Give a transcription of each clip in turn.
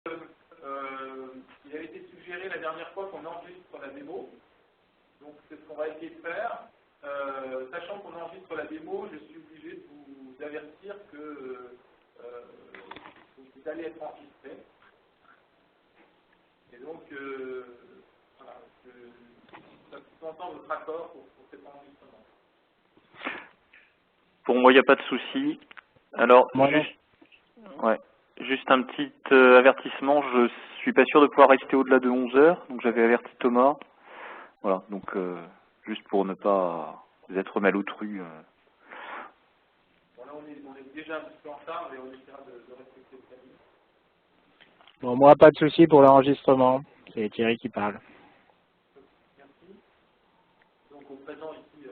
il a été suggéré la dernière fois qu'on enregistre la démo. Donc c'est ce qu'on va essayer de faire. Sachant qu'on enregistre la démo, je suis obligé de vous avertir que vous allez être enregistré. Et donc, voilà, ça sous-entend votre accord pour cet enregistrement. Pour moi, il n'y a pas de souci. Alors, juste un petit avertissement, je suis pas sûr de pouvoir rester au-delà de 11 heures, donc j'avais averti Thomas. Voilà, donc juste pour ne pas être malotru. Bon, là, on est déjà un petit peu en retard, mais on essaiera de respecter le timing. Bon, moi, pas de souci pour l'enregistrement. C'est Thierry qui parle. Merci. Donc, au présent, ici,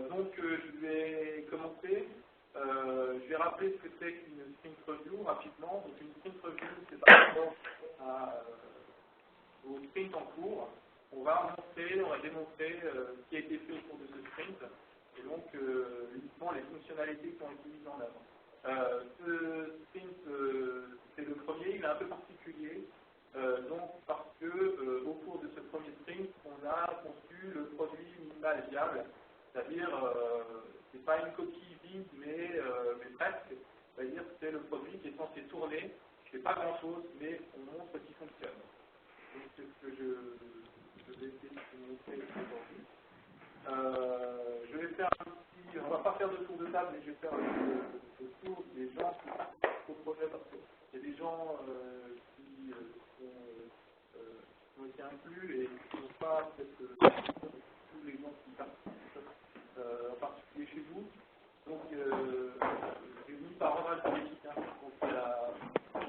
donc, je vais commencer. Je vais rappeler ce que c'est qu'une sprint review rapidement. Donc, une sprint review, c'est par rapport au sprint en cours. On va démontrer ce qui a été fait au cours de ce sprint et donc uniquement les fonctionnalités qui ont été mises en œuvre. Ce sprint, c'est le premier, il est un peu particulier, donc parce que au cours de ce premier sprint, on a conçu le produit minimal viable, c'est-à-dire c'est pas une coquille vide, mais presque, c'est-à-dire que c'est le produit qui est censé tourner, c'est pas grand-chose, mais on montre qu'il fonctionne. Donc c'est ce que je vais essayer de vous montrer aujourd'hui. Je vais faire on va pas faire de tour de table, mais je vais faire le tour des gens qui participent au projet, parce qu'il y a des gens qui ont été inclus et qui n'ont pas peut-être tous les gens qui participent, en particulier chez vous. Donc j'ai mis par ordre alphabétique. Donc il y a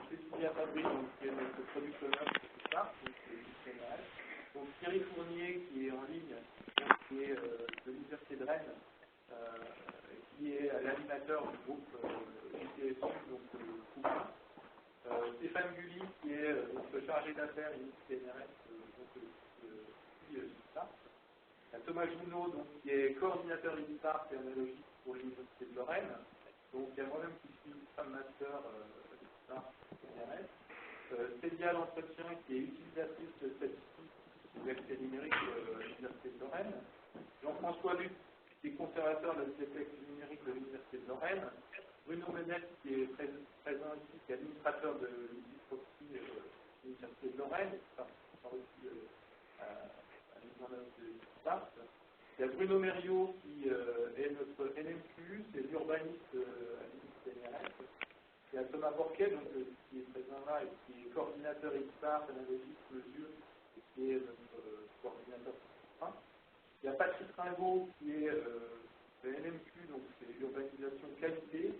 Cécilia Fabry, qui est notre product owner, c'est ça, donc c'est général. Donc Thierry Fournier, qui est en ligne, qui est de l'Université de Rennes, qui est l'animateur du groupe GTSU, donc Coupa. Stéphane Gulli, qui est notre chargé d'affaires CNRS, donc ça. Thomas Jounot, donc, qui est coordinateur INSARC et analogique pour l'Université de Lorraine. Donc il y a moi-même qui suis Scrum Master INSARC CNRS. Célia L'Entretien, qui est utilisatrice de statistiques de l'accès numérique de l'Université de Lorraine. Jean-François Luc, qui est conservateur de la bibliothèque numérique de l'Université de Lorraine. Bruno Menette, qui est présent ici, qui est administrateur de l'Université de Lorraine, qui participe aussi à la mise en œuvre de l'INSARC. Il y a Bruno Mériot, qui est notre NMQ, c'est l'urbaniste à l'INSARC. Il y a Thomas Borquet, donc, qui est présent là et qui est coordinateur INSARC, analogique, mesure, et qui est notre coordinateur. Il y a Patrick Ringot, qui est le NMQ, donc c'est l'urbanisation qualité,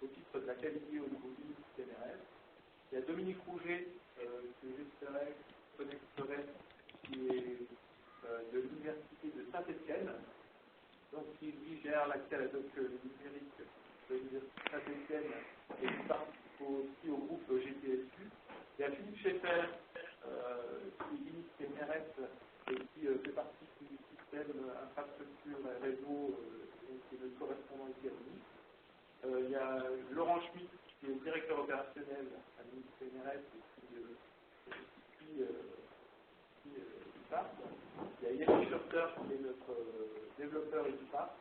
au titre de la qualité au niveau du CNRS. Il y a Dominique Rouget, que j'espérais connecterait, qui est de l'Université de Saint-Étienne, donc qui lui gère l'accès à la doc numérique de l'Université de Saint-Étienne et qui participe aussi au groupe GTSU. Il y a Philippe Schaeffer, qui est CNRS et qui fait partie du système infrastructure et réseau, qui est le correspondant ici à Munich. Il y a Laurent Schmitt, qui est directeur opérationnel à Munich CNRS et qui INSARC. Il y a Yannick Schurter, qui est notre développeur INSARC.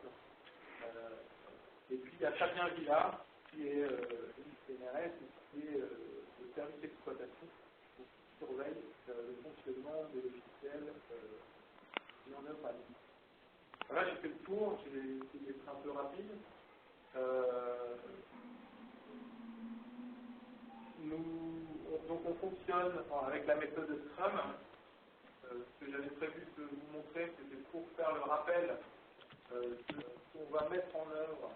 Et puis il y a Fabien Villard, qui est CNRS et qui est le service d'exploitation, qui surveille le fonctionnement de logiciels mis en œuvre à l'INSARC. Voilà, j'ai fait le tour, j'ai essayé d'être un peu rapide. Donc on fonctionne avec la méthode Scrum. Ce que j'avais prévu de vous montrer, c'était pour faire le rappel de ce qu'on va mettre en œuvre.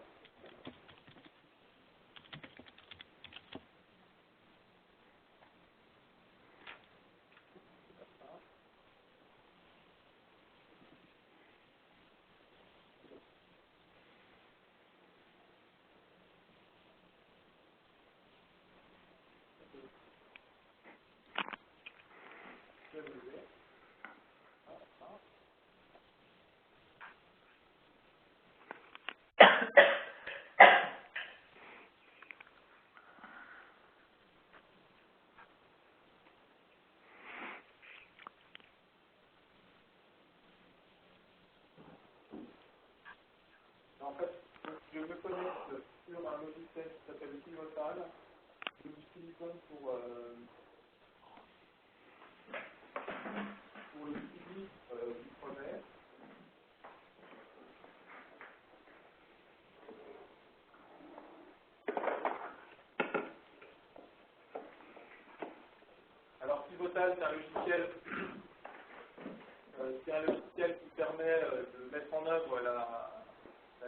me connecte sur un logiciel qui s'appelle Pivotal. Je l'utilise donc pour le suivi du projet. Alors Pivotal, c'est un logiciel qui permet de mettre en œuvre la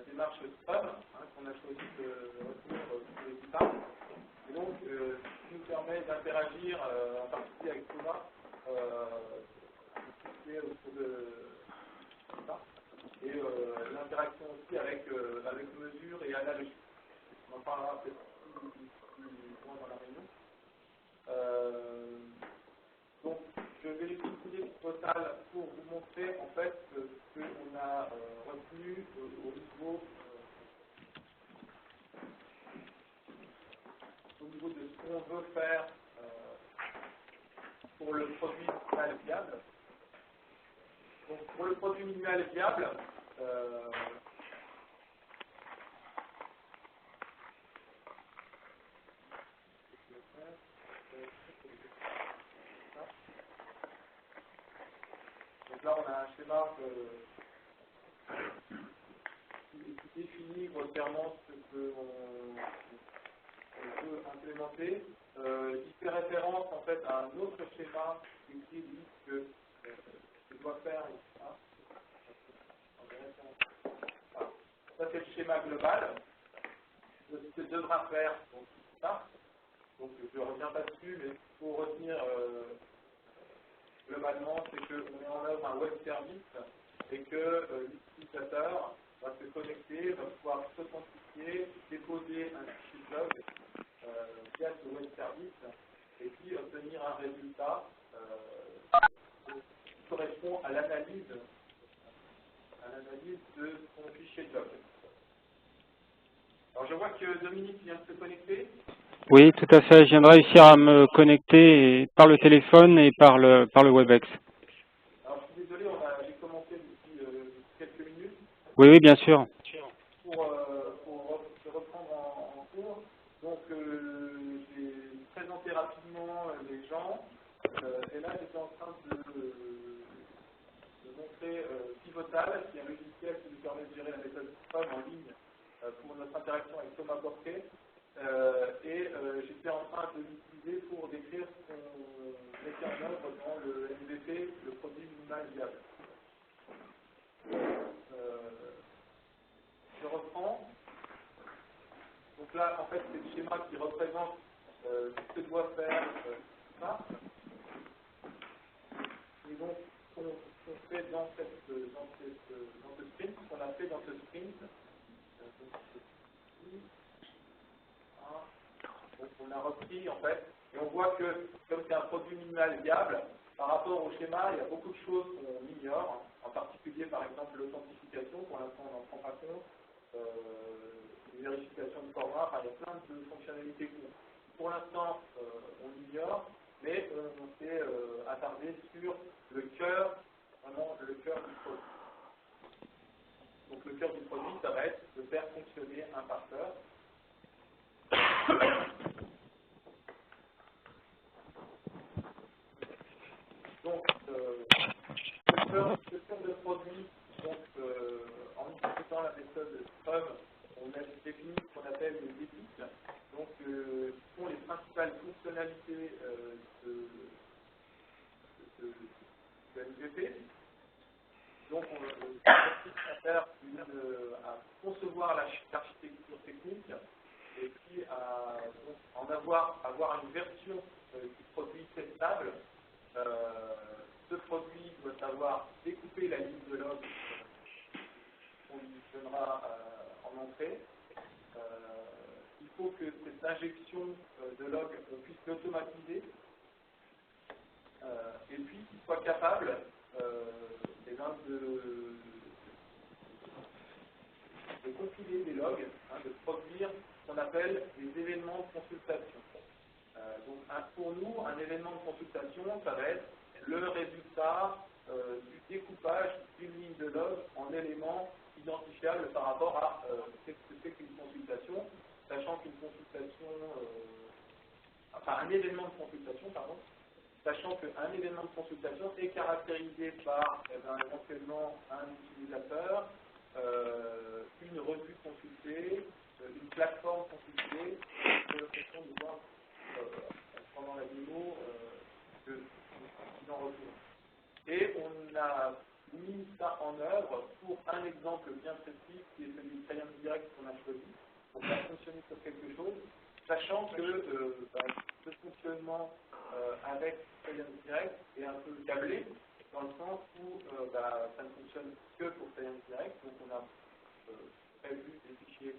démarche Scrum, qu'on a choisi de retenir pour les guitares. Et donc, ce qui nous permet d'interagir en particulier avec Thomas, autour de ça, et l'interaction aussi avec mesure et analogie. On en parlera peut-être plus loin dans la réunion. Donc, je vais utiliser Pivotal pour vous montrer en fait ce qu'on a retenu au niveau de ce qu'on veut faire pour le produit minimal viable. Donc, pour le produit minimal viable, donc là, on a un schéma qui définit grossièrement ce qu'on peut implémenter. Il fait référence en fait à un autre schéma qui dit que je dois faire. Ça, c'est le schéma global de ce que devra faire. Donc, ça. Donc, je ne reviens pas dessus, mais il faut retenir globalement, c'est qu'on met en œuvre un web service et que l'utilisateur va se connecter, va pouvoir s'authentifier, déposer un fichier log via ce web service et puis obtenir un résultat qui correspond à l'analyse de son fichier log. Alors je vois que Dominique vient de se connecter. Oui, tout à fait. Je viens de réussir à me connecter par le téléphone et par le WebEx. Alors je suis désolé, j'ai commencé depuis quelques minutes. Oui, oui, bien sûr. Pour se reprendre en cours. Donc, j'ai présenté rapidement les gens. Et là, j'étais en train de montrer Pivotal, qui est un logiciel qui nous permet de gérer la méthode Scrum en ligne pour notre interaction avec Thomas Porquet. Et j'étais en train de l'utiliser pour décrire ce qu'on mettait en œuvre dans le MVP, le produit minimal viable. Je reprends. Donc là, en fait, c'est le schéma qui représente ce que doit faire ça. Et donc, ce qu'on fait dans ce sprint, ce qu'on a fait dans ce sprint, donc on a repris en fait, et on voit que comme c'est un produit minimal viable, par rapport au schéma, il y a beaucoup de choses qu'on ignore, en particulier par exemple l'authentification, pour l'instant on n'en prend pas compte, une vérification de format, enfin il y a plein de fonctionnalités que pour l'instant on ignore, mais on s'est attardé sur le cœur, vraiment le cœur du produit. Donc le cœur du produit, ça va être de faire fonctionner un parseur. Donc, le cœur de produit, donc, en utilisant la méthode Scrum, on a défini ce qu'on appelle les épiques, donc, qui sont les principales fonctionnalités de MVP. Donc, on va à concevoir l'architecture technique et puis à avoir une version du produit testable. Ce produit doit savoir découper la liste de log qu'on lui donnera en entrée. Il faut que cette injection de log, on puisse l'automatiser et puis qu'il soit capable de compiler des logs, de produire ce qu'on appelle des événements de consultation. Donc pour nous, un événement de consultation, ça va être le résultat du découpage d'une ligne de log en éléments identifiables par rapport à ce que c'est qu'une sachant qu'une consultation, enfin un événement de consultation, pardon, sachant qu'un événement de consultation est caractérisé par éventuellement un utilisateur, une revue consultée, une plateforme consultée. J'ai l'impression de voir pendant la démo qu'ils en retournent. Et on a mis ça en œuvre pour un exemple bien précis qui est celui de Science Direct qu'on a choisi. On va fonctionner sur quelque chose, sachant que ce fonctionnement avec Science Direct est un peu câblé, dans le sens où ça ne fonctionne que pour Science Direct, donc on a prévu des fichiers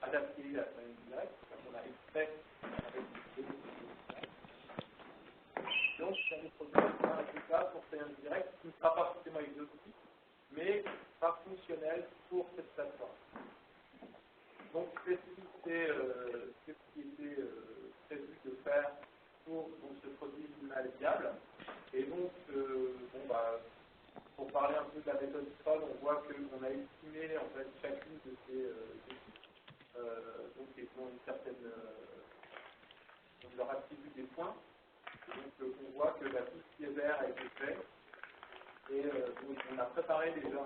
adaptés à Science Direct, on a extrait avec des données. Donc, c'est un produit qui a un résultat pour Science Direct qui ne sera pas forcément exhaustif, mais pas fonctionnel pour cette plateforme. Donc, c'est ce qui était prévu de faire pour ce produit minimal viable. Et donc, pour parler un peu de la méthode Scrum, on voit qu'on a estimé en fait chacune de ces équipes, donc ils ont une certaine, on leur attribue des points. Donc on voit que tout ce qui est vert a été fait et donc on a préparé déjà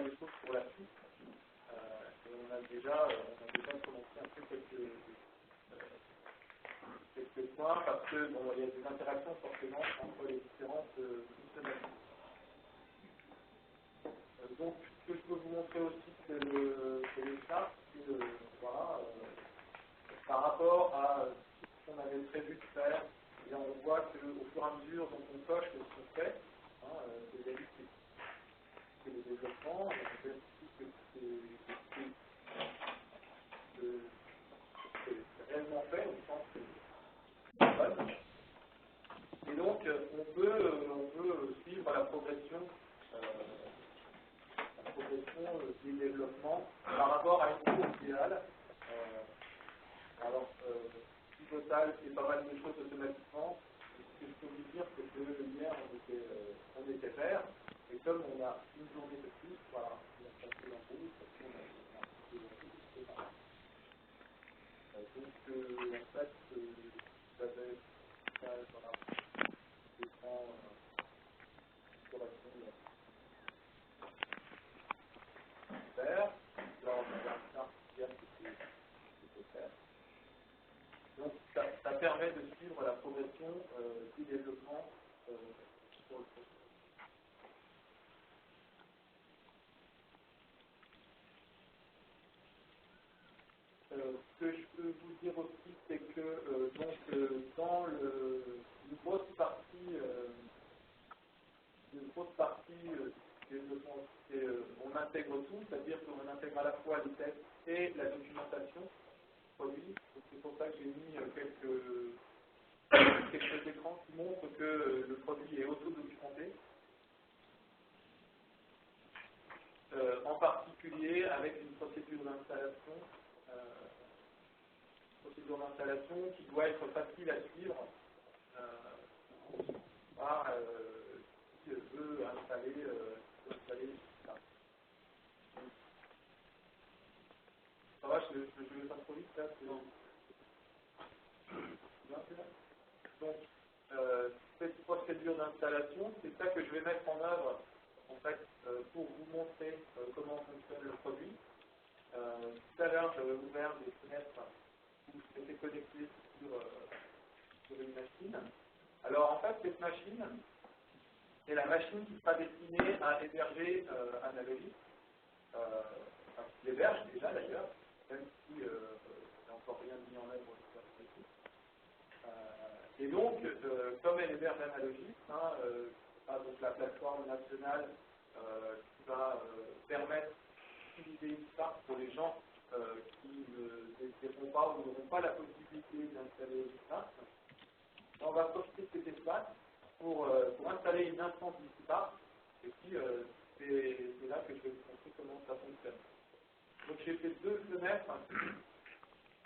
les choses pour la suite et on a déjà commencé un peu quelques points parce que il y a des interactions forcément entre les différentes fonctionnalités. Donc ce que je peux vous montrer aussi c'est le chart, voilà. Par rapport à ce qu'on avait prévu de faire, et on voit qu'au fur et à mesure dont on coche ce qu'on fait, c'est le développement, on fait aussi que c'est réellement fait, au sens que c'est bonne. Et donc, on peut suivre la progression des développements par rapport à une courbe idéale. Alors, Total fait pas mal de choses automatiquement. Ce que je peux vous dire, c'est que hier, on était vert, et comme on a une journée de plus, voilà, on a passé en rouge, parce qu'on a un petit peu de rouge, c'est pas grave. Donc, en fait, vous avez des grands corrections vert. Là, on avait un chart hier qui était vert. Donc, ça permet de suivre la progression du développement sur le projet. Ce que je peux vous dire aussi, c'est que dans une grosse partie du développement, on intègre tout, c'est-à-dire qu'on intègre à la fois les tests et la documentation produit. C'est pour ça que j'ai mis quelques écrans qui montrent que le produit est auto-documenté. En particulier avec une procédure d'installation qui doit être facile à suivre qui veut installer ça. Ça va, je vais pas trop vite là. Donc, cette procédure d'installation, c'est ça que je vais mettre en œuvre en fait, pour vous montrer comment fonctionne le produit. Tout à l'heure, j'avais ouvert des fenêtres où j'étais connecté sur une machine. Alors, en fait, cette machine, c'est la machine qui sera destinée à héberger Analogis. Il héberge déjà d'ailleurs, même si il n'y a encore rien mis en œuvre. Et donc, comme elle héberge Analogis, donc la plateforme nationale qui va permettre d'utiliser une Spark pour les gens qui ne désireront pas ou n'auront pas la possibilité d'installer une Spark, on va profiter de cet espace pour installer une instance du Spark, et puis c'est là que je vais vous montrer comment ça fonctionne. Donc j'ai fait deux fenêtres.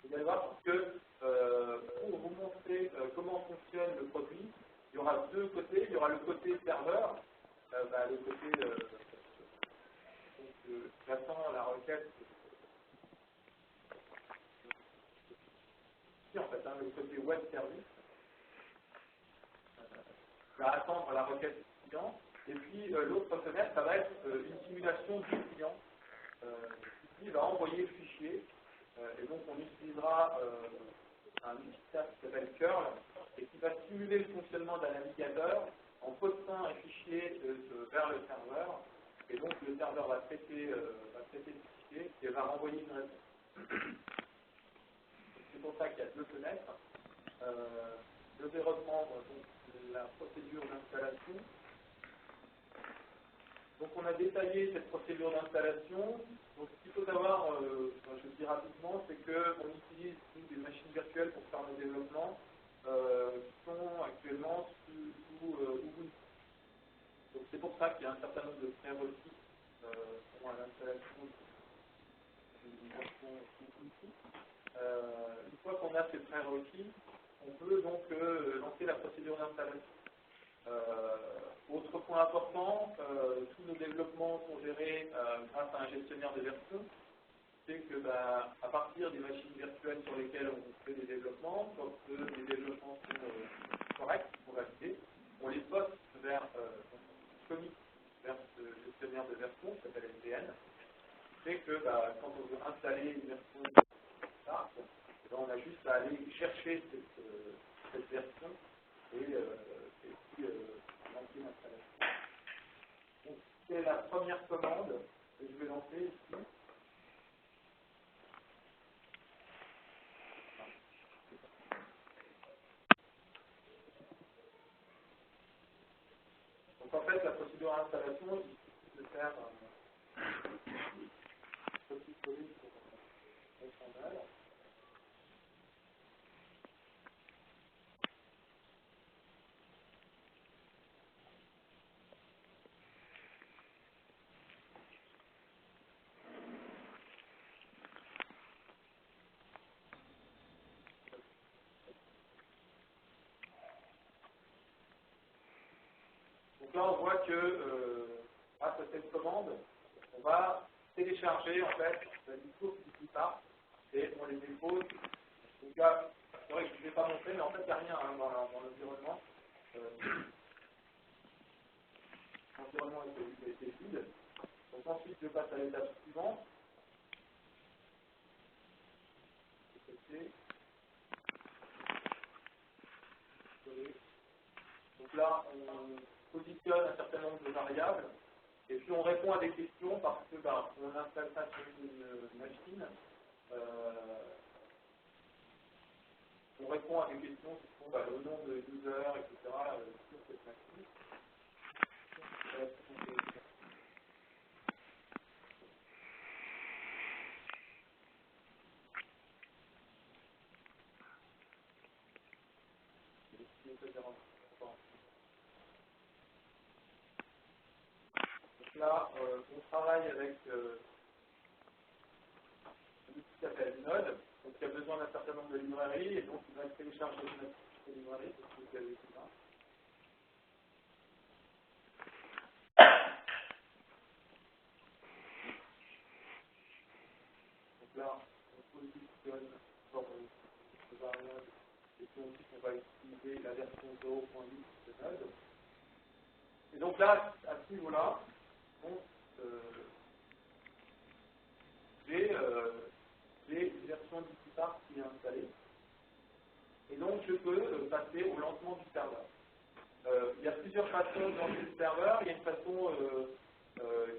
Vous allez voir que pour vous montrer comment fonctionne le produit, il y aura deux côtés. Il y aura le côté serveur, le côté j'attends la requête le côté web service, va attendre la requête du client. Et puis l'autre fenêtre, ça va être une simulation du client qui va envoyer le fichier. Et donc on utilisera un outil qui s'appelle curl et qui va simuler le fonctionnement d'un navigateur en postant un fichier vers le serveur. Et donc le serveur va traiter le fichier et va renvoyer une réponse. C'est pour ça qu'il y a deux fenêtres. Je vais reprendre donc, la procédure d'installation. Donc on a détaillé cette procédure d'installation. Donc ce qu'il faut savoir, je le dis rapidement, c'est qu'on utilise des machines virtuelles pour faire nos développements qui sont actuellement sous Ubuntu. Donc c'est pour ça qu'il y a un certain nombre de prérequis pour l'installation d'une version Ubuntu. Une fois qu'on a ces prérequis, on peut donc lancer la procédure d'installation. Autre point important, tous nos développements sont gérés grâce à un gestionnaire de version. C'est que à partir des machines virtuelles sur lesquelles on fait des développements, quand les développements sont corrects, sont validés, on les poste vers ce gestionnaire de version qui s'appelle NVN. C'est que quand on veut installer une version Spark, on a juste à aller chercher cette version et puis lancer l'installation. Donc c'est la première commande que je vais lancer ici. Donc en fait la procédure d'installation, il suffit de faire copier-coller pour son œuvre. Donc là, on voit que grâce à cette commande, on va télécharger en fait les sources du Spark et on les dépose. Donc là, c'est vrai que je ne vais pas montrer, mais en fait, il n'y a rien dans l'environnement. L'environnement est vide. Donc ensuite, je passe à l'étape suivante. Donc là, on positionne un certain nombre de variables et puis on répond à des questions parce que on installe ça sur une machine. On répond à des questions qui sont le nom de user, etc. Sur cette machine. Donc là, on travaille avec un outil qui s'appelle Node, donc il y a besoin d'un certain nombre de librairies, et donc il va télécharger une librairie, parce que vous avez tout ça. Donc là, on positionne sur le variable, et puis ensuite on va utiliser la version 0.8 de Node. Et donc là, à ce niveau-là, j'ai une version du Spark qui est installée. Et donc, je peux passer au lancement du serveur. Il y a plusieurs façons de lancer le serveur. Il y a une façon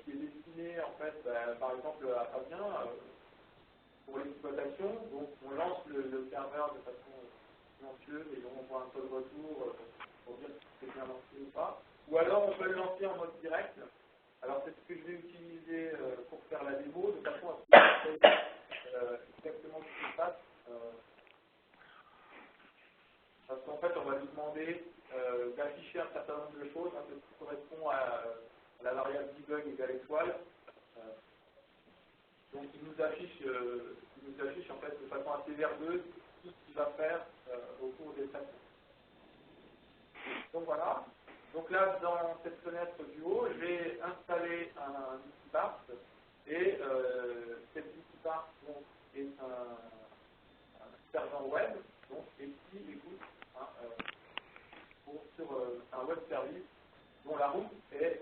qui est destinée, en fait, par exemple, à Fabien, pour l'exploitation. Donc, on lance le serveur de façon silencieuse et on voit un code retour pour dire si c'est bien lancé ou pas. Ou alors, on peut le lancer en mode direct. Alors, c'est ce que je vais utiliser pour faire la démo, de façon à ce que exactement ce qui se passe. Parce qu'en fait, on va lui demander d'afficher un certain nombre de choses, ce qui correspond à la variable debug égale étoile. Donc, il nous affiche en fait de façon assez verbeuse tout ce qu'il va faire au cours des traitements. Donc voilà. Donc là, dans cette fenêtre du haut, j'ai installé un outil Spark et cet outil Spark est un serveur web Donc, et qui écoute hein, sur un web service dont la route est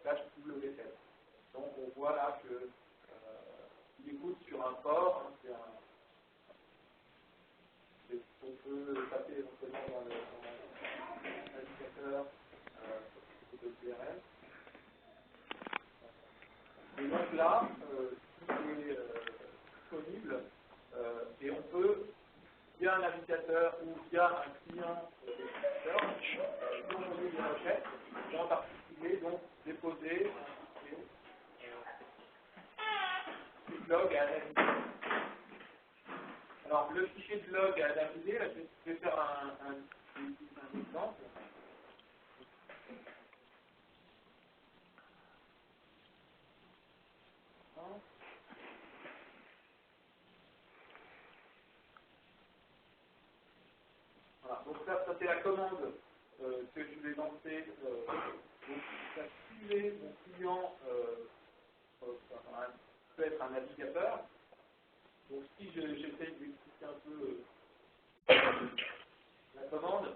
/WSL. Donc on voit là que il écoute sur un port, hein, on peut taper éventuellement dans l'indicateur de PRL. Et donc là, tout est disponible et on peut, via un navigateur ou via un client envoyer des requêtes et en particulier donc déposer un log à analyser. Alors le fichier de log à analyser, là, je vais faire un exemple. Voilà, donc ça c'est la commande que je vais lancer. Donc ça simule mon client peut être un navigateur. Donc si j'essaye d'expliquer un peu la commande,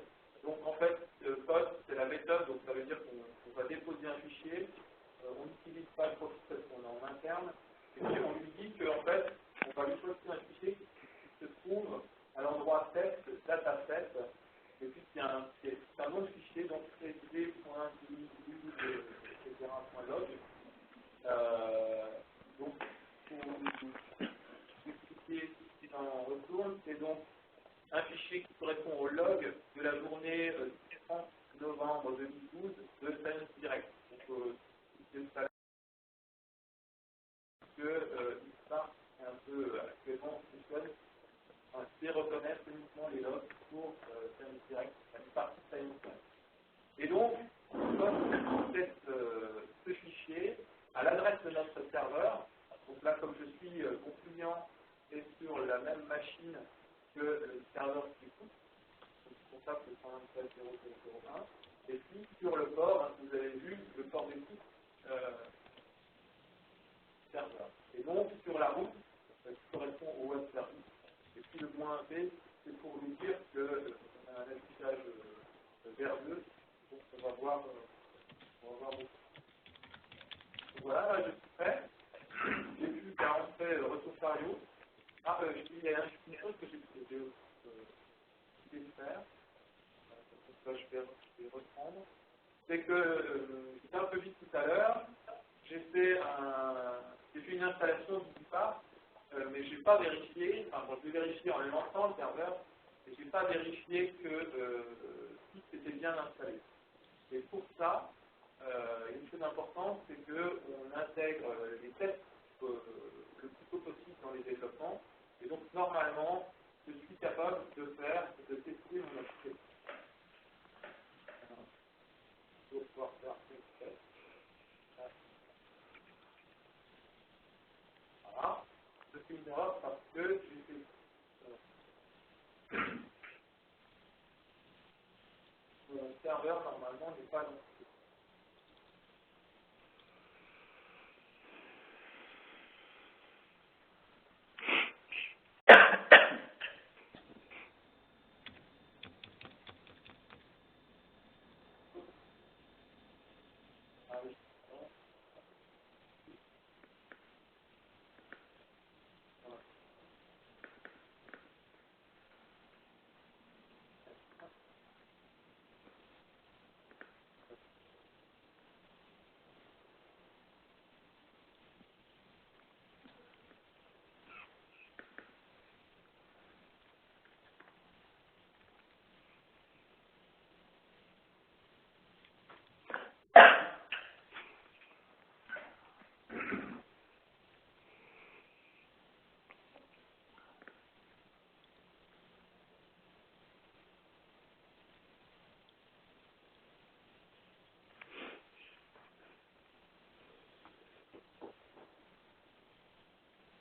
donc en fait post c'est la méthode, donc ça veut dire qu'on va déposer un fichier, on n'utilise pas le process qu'on a en interne, et puis on lui dit qu'en fait on va lui poster un fichier qui se trouve à l'endroit test, dataset, et puis c'est un autre fichier, donc cd.log. Donc pour vous expliquer ce qui en retourne, c'est donc un fichier qui correspond au log de la journée du 30 novembre 2012 de Science Direct. Donc c'est ça que ISPA un peu actuellement fonctionne, c'est reconnaître uniquement les logs pour Science Direct, la partie Science Direct. Et donc, on poste ce fichier à l'adresse de notre serveur. Donc là, comme je suis mon client est sur la même machine que le serveur qui écoute, donc c'est pour ça que c'est 127.0.0.1. Et puis sur le port, hein, vous avez vu le port d'écoute serveur. Et donc sur la route, qui correspond au web service. Et puis le point B, c'est pour nous dire qu'on a un affichage verdeux, donc on va voir beaucoup. Voilà, là je suis prêt. J'ai vu qu'à en fait retour Fario. Il y a une chose que j'ai oublié de faire. Donc là, je vais reprendre. C'est que j'étais un peu vite tout à l'heure. J'ai fait une installation du part, mais je n'ai pas vérifié. Enfin, bon, je vais vérifier en lançant le serveur, et je n'ai pas vérifié que tout était bien installé. Et pour ça, une chose importante, c'est qu'on intègre les tests le plus tôt possible dans les développements. Et donc, normalement, je suis capable de tester mon application. Je vais pouvoir faire ce test. Voilà. Je fais une erreur parce que j'ai fait mon serveur, normalement, n'est pas dans. Ah oui.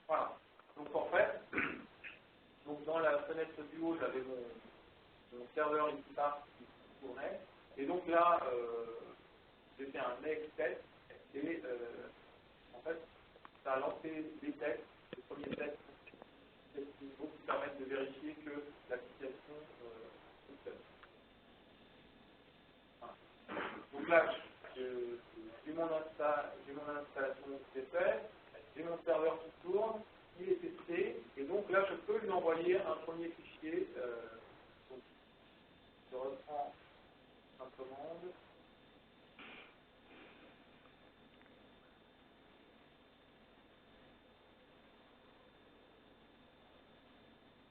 Voilà. Donc en fait, dans la fenêtre du haut, j'avais mon serveur Equiparse qui tournait. Et donc là, j'ai fait un make test et en fait, ça a lancé des tests, les premiers tests qui permettent de vérifier que l'application là, je peux lui envoyer un premier fichier. Donc, je reprends ma commande.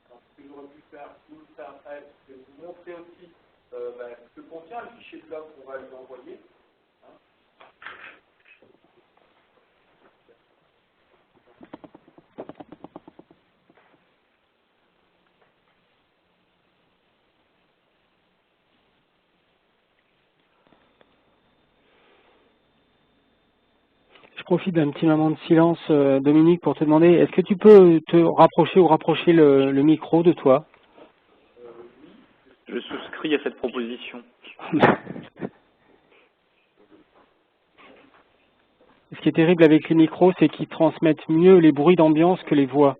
Alors, ce que j'aurais pu faire, c'est vous montrer aussi ce que contient le fichier de log qu'on va lui envoyer. Je profite d'un petit moment de silence, Dominique, pour te demander, est-ce que tu peux te rapprocher ou rapprocher le micro de toi? Je souscris à cette proposition. Ce qui est terrible avec les micros, c'est qu'ils transmettent mieux les bruits d'ambiance que les voix.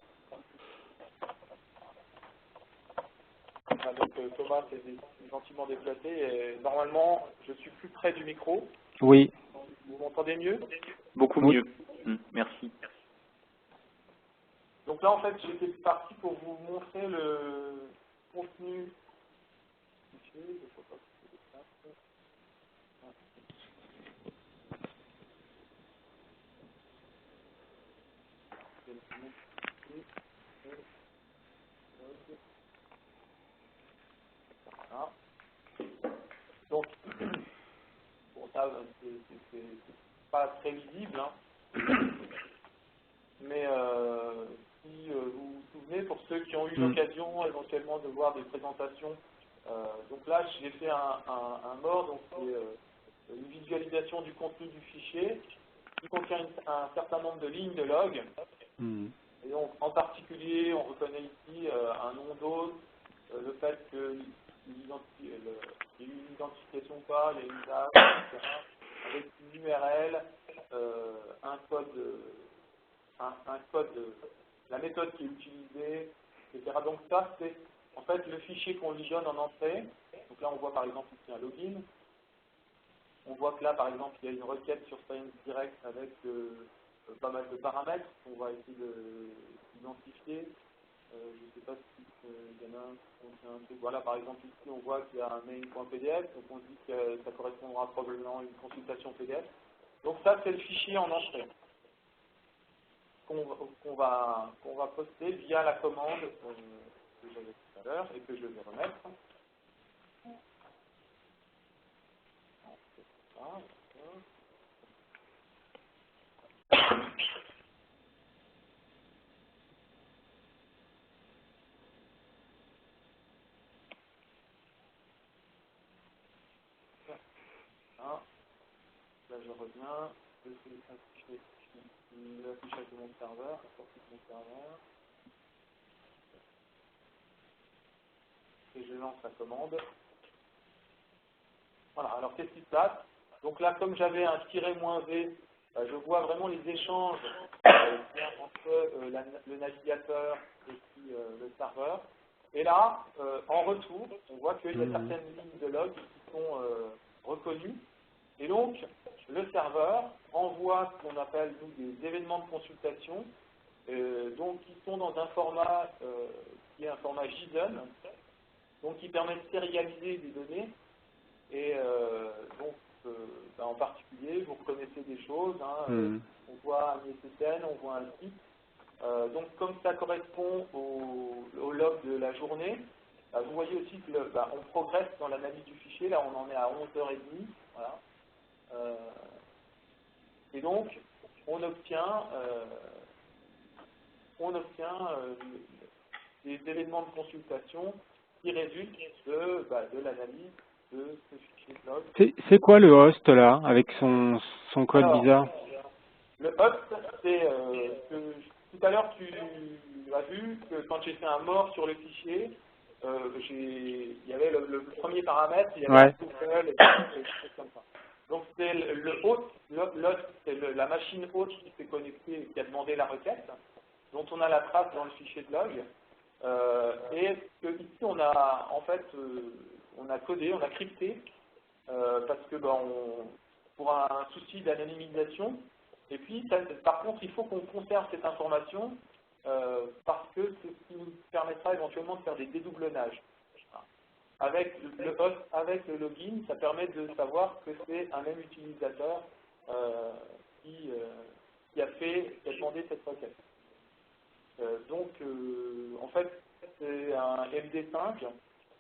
Donc Thomas s'est gentiment déplacé et normalement je suis plus près du micro. Oui. Vous m'entendez mieux? Beaucoup mieux. Merci. Donc là en fait j'étais parti pour vous montrer le contenu. Donc, bon, ça, c'est pas très visible, hein. Mais si vous vous souvenez, pour ceux qui ont eu l'occasion éventuellement de voir des présentations, donc là, j'ai fait un mode, donc c'est une visualisation du contenu du fichier qui contient un certain nombre de lignes de log. Et donc, en particulier, on reconnaît ici un nom d'hôte, le fait qu'il y ait une identification ou pas, il y a une date, etc. Avec une URL, un code, la méthode qui est utilisée, etc. Donc ça, c'est en fait le fichier qu'on lui donne en entrée. Donc là, on voit par exemple ici un login. On voit que là, par exemple, il y a une requête sur Science Direct avec pas mal de paramètres qu'on va essayer d'identifier. Je ne sais pas si il y en a un qui contient un truc. Voilà, par exemple, ici, on voit qu'il y a un main.pdf, donc on dit que ça correspondra probablement à une consultation PDF. Donc ça, c'est le fichier en entrée qu'on va poster via la commande que j'avais tout à l'heure et que je vais remettre. Là, je reviens, je fais l'affichage de mon serveur, la sortie de mon serveur, et je lance la commande. Voilà, alors qu'est-ce qui se passe? Donc là, comme j'avais un -v, je vois vraiment les échanges entre le navigateur et puis le serveur. Et là, en retour, on voit qu'il y a certaines lignes de log qui sont reconnues. Et donc, le serveur envoie ce qu'on appelle nous, des événements de consultation, donc qui sont dans un format qui est un format JSON, donc qui permet de sérialiser des données. Et donc, en particulier, vous reconnaissez des choses. Hein, on voit un ISSN, on voit un site. Donc, comme ça correspond au log de la journée, vous voyez aussi que on progresse dans l'analyse du fichier. Là, on en est à 11h30. Voilà. Et donc, on obtient des événements de consultation qui résultent de l'analyse de ce fichier de log. C'est quoi le host là, avec son code bizarre? Le host, c'est tout à l'heure tu as vu que quand j'ai fait un mort sur le fichier, il y avait le premier paramètre, il y avait un Google et des choses comme ça. Donc c'est le host, c'est la machine hôte qui s'est connectée et qui a demandé la requête, dont on a la trace dans le fichier de log. Et ici on a en fait on a codé, on a crypté, parce que pour un souci d'anonymisation. Et puis par contre il faut qu'on conserve cette information parce que c'est ce qui nous permettra éventuellement de faire des dédoublonnages. Avec le host, avec le login, ça permet de savoir que c'est un même utilisateur qui a demandé cette requête. En fait, c'est un MD5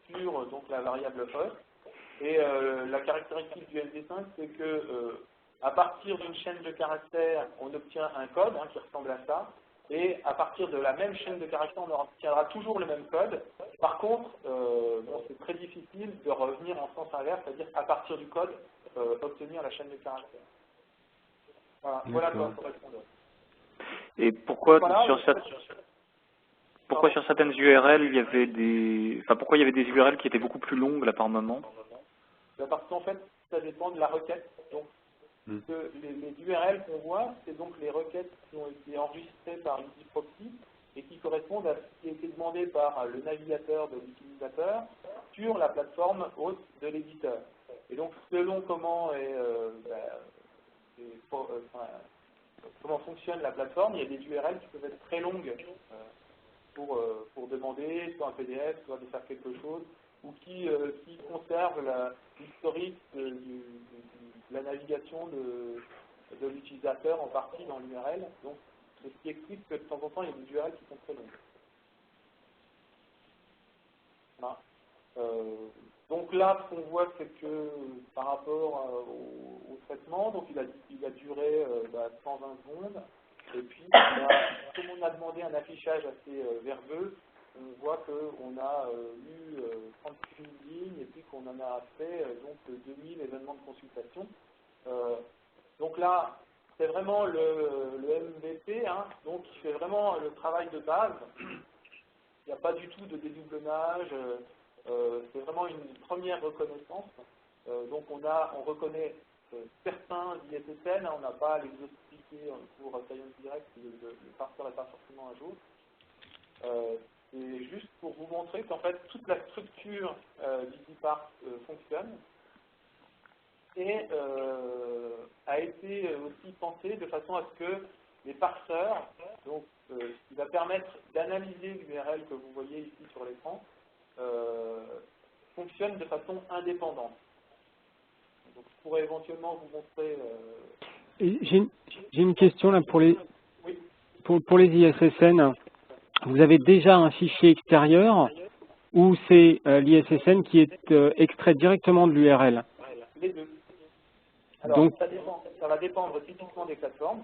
sur donc, la variable host. Et la caractéristique du MD5, c'est que à partir d'une chaîne de caractères, on obtient un code qui ressemble à ça. Et à partir de la même chaîne de caractères, on obtiendra toujours le même code. Par contre, c'est très difficile de revenir en sens inverse, c'est-à-dire à partir du code, obtenir la chaîne de caractères. Voilà quoi correspondant. Et pourquoi Voilà, pourquoi sur certaines URL il y avait pourquoi il y avait des URL qui étaient beaucoup plus longues là par moment? Parce qu'en fait, ça dépend de la requête. Donc, les URL qu'on voit, c'est donc les requêtes qui ont été enregistrées par EasyProxy et qui correspondent à ce qui a été demandé par le navigateur de l'utilisateur sur la plateforme hôte de l'éditeur. Et donc, selon comment comment fonctionne la plateforme, il y a des URL qui peuvent être très longues pour demander soit un PDF, soit de faire quelque chose, ou qui conservent l'historique de la navigation de l'utilisateur en partie dans l'URL. Donc, ce qui explique que de temps en temps, il y a des URL qui sont très longues. Voilà. Donc là, ce qu'on voit, c'est que par rapport au traitement, donc il a duré 120 secondes. Et puis, comme on a demandé un affichage assez verbeux, on voit qu'on a eu 36 000 lignes et puis qu'on en a fait donc 2000 événements de consultation. Donc là, c'est vraiment le MVP, donc qui fait vraiment le travail de base. Il n'y a pas du tout de dédoublonnage. C'est vraiment une première reconnaissance. Donc on reconnaît certains ISSN, on n'a pas à l'exhaustivité pour Science Direct, le parseur n'est pas forcément à jour. C'est juste pour vous montrer qu'en fait toute la structure d'EasyParse fonctionne et a été aussi pensée de façon à ce que les parseurs, donc ce qui va permettre d'analyser l'URL que vous voyez ici sur l'écran, fonctionne de façon indépendante. Donc, je pourrais éventuellement vous montrer... J'ai une question là pour les ISSN. Vous avez déjà un fichier extérieur ou c'est l'ISSN qui est extrait directement de l'URL? Les deux. Alors, donc, ça va dépendre typiquement des plateformes.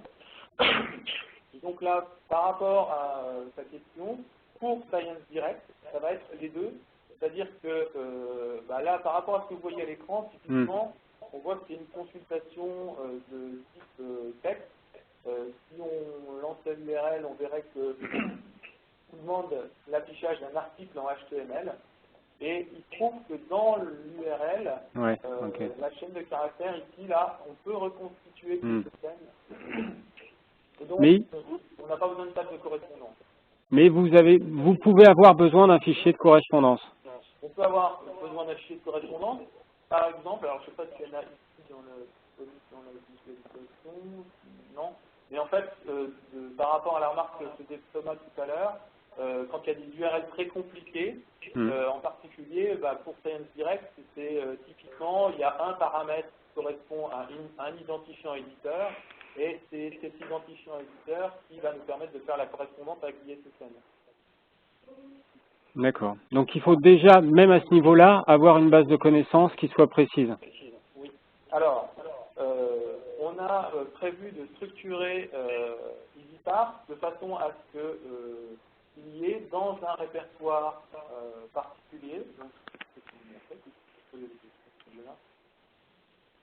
Et donc là, par rapport à sa question, pour Science Direct, ça va être les deux. C'est-à-dire que là, par rapport à ce que vous voyez à l'écran, typiquement, on voit que c'est une consultation de type texte. Si on lançait l'URL, on verrait que on demande l'affichage d'un article en HTML. Et il se trouve que dans l'URL, la chaîne de caractères, ici, là, on peut reconstituer cette chaîne. Et donc, on n'a pas besoin de table de correspondance. Mais vous pouvez avoir besoin d'un fichier de correspondance. On peut avoir besoin d'un fichier de correspondance. Par exemple, alors je ne sais pas s'il y en a ici dans la visualisation, non. Mais en fait, par rapport à la remarque que faisait Thomas tout à l'heure, quand il y a des URL très compliqués, en particulier, pour Science Direct, c'est typiquement, il y a un paramètre qui correspond à un identifiant éditeur, et c'est cet identifiant éditeur qui va nous permettre de faire la correspondance avec l'ISSN. D'accord. Donc il faut déjà, même à ce niveau-là, avoir une base de connaissances qui soit précise. Oui. Alors, on a prévu de structurer EasyParse de façon à ce qu'il y ait dans un répertoire particulier, donc,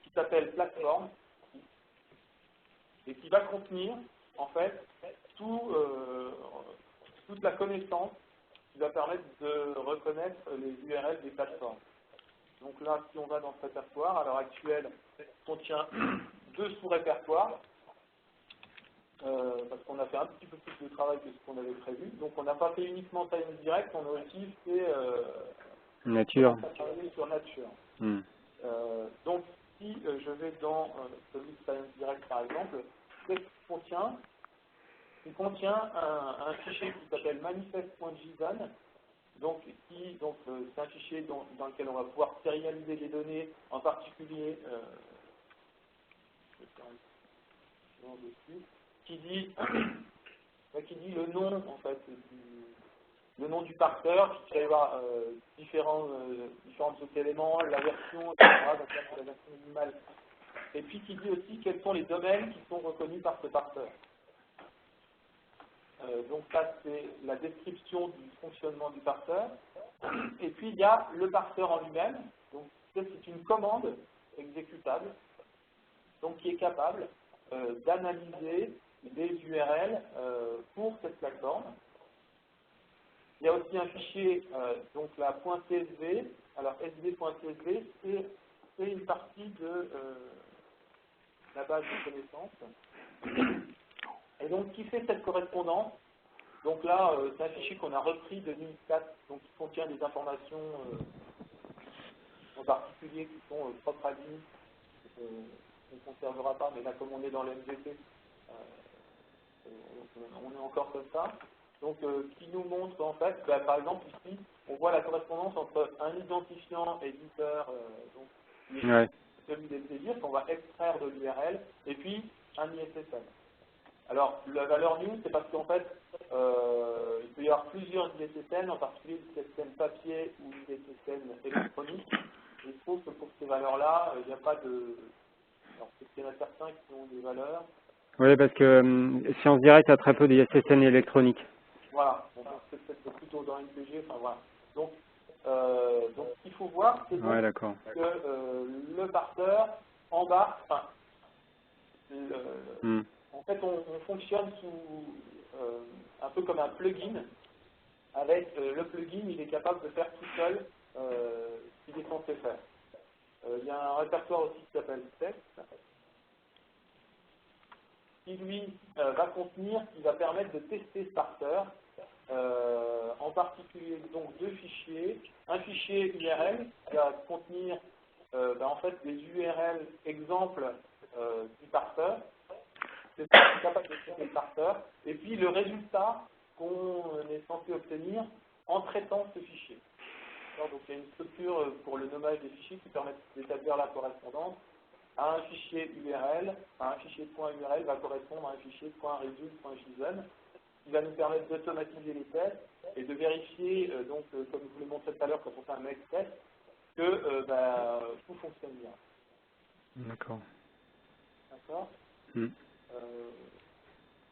qui s'appelle plateforme, et qui va contenir en fait toute la connaissance qui va permettre de reconnaître les URL des plateformes. Donc là, si on va dans ce répertoire, à l'heure actuelle, contient 2 sous-répertoires, parce qu'on a fait un petit peu plus de travail que ce qu'on avait prévu. Donc on n'a pas fait uniquement Science Direct, on a aussi fait Nature. Sur Nature. Donc si je vais dans celui de Science Direct par exemple, qu'est-ce qu'il contient? qui contient un fichier qui s'appelle manifest.json. Donc, c'est un fichier dans lequel on va pouvoir sérialiser les données, en particulier qui dit le nom en fait le nom du parseur, qui va y avoir différents autres éléments, la version, etc. Donc là, c'est la version minimale. Et puis qui dit aussi quels sont les domaines qui sont reconnus par ce parseur. Donc ça, c'est la description du fonctionnement du parseur. Et puis il y a le parseur en lui-même. Donc c'est une commande exécutable, donc qui est capable d'analyser des URL pour cette plateforme. Il y a aussi un fichier, donc la .csv. Alors sv.csv, c'est une partie de la base de connaissances. Et donc, qui fait cette correspondance? Donc là, c'est un fichier qu'on a repris de NIM4, donc qui contient des informations en particulier qui sont propres à NIM, qu'on ne conservera pas, mais là, comme on est dans l'MVP, on est encore comme ça. Donc, qui nous montre en fait, par exemple, ici, on voit la correspondance entre un identifiant éditeur, donc, celui des plaisirs, qu'on va extraire de l'URL, et puis un ISSN. Alors, la valeur new, c'est parce qu'en fait, il peut y avoir plusieurs ISSN, en particulier ISSN papier ou ISSN électronique. Et il faut que pour ces valeurs-là, il n'y a pas de... Alors, il y en a certains qui ont des valeurs. Oui, parce que Science Direct a très peu d'ISSN électroniques. Voilà, donc c'est peut-être plutôt dans MPG, enfin voilà. Donc, ce qu'il faut voir, c'est que le parseur embarque, en fait, on fonctionne sous un peu comme un plugin. Avec le plugin, il est capable de faire tout seul ce qu'il est censé faire. Il y a un répertoire aussi qui s'appelle text, qui lui va contenir, qui va permettre de tester ce parseur, en particulier donc deux fichiers. Un fichier URL qui va contenir en fait des URL exemples du parseur. C'est capable de traiter le parseur, et puis le résultat qu'on est censé obtenir en traitant ce fichier. Alors, donc il y a une structure pour le nommage des fichiers qui permet d'établir la correspondance. À un fichier URL, un fichier .url va correspondre à un fichier .result.json, qui va nous permettre d'automatiser les tests et de vérifier, donc comme je vous l'ai montré tout à l'heure quand on fait un make test, que tout fonctionne bien. D'accord. D'accord.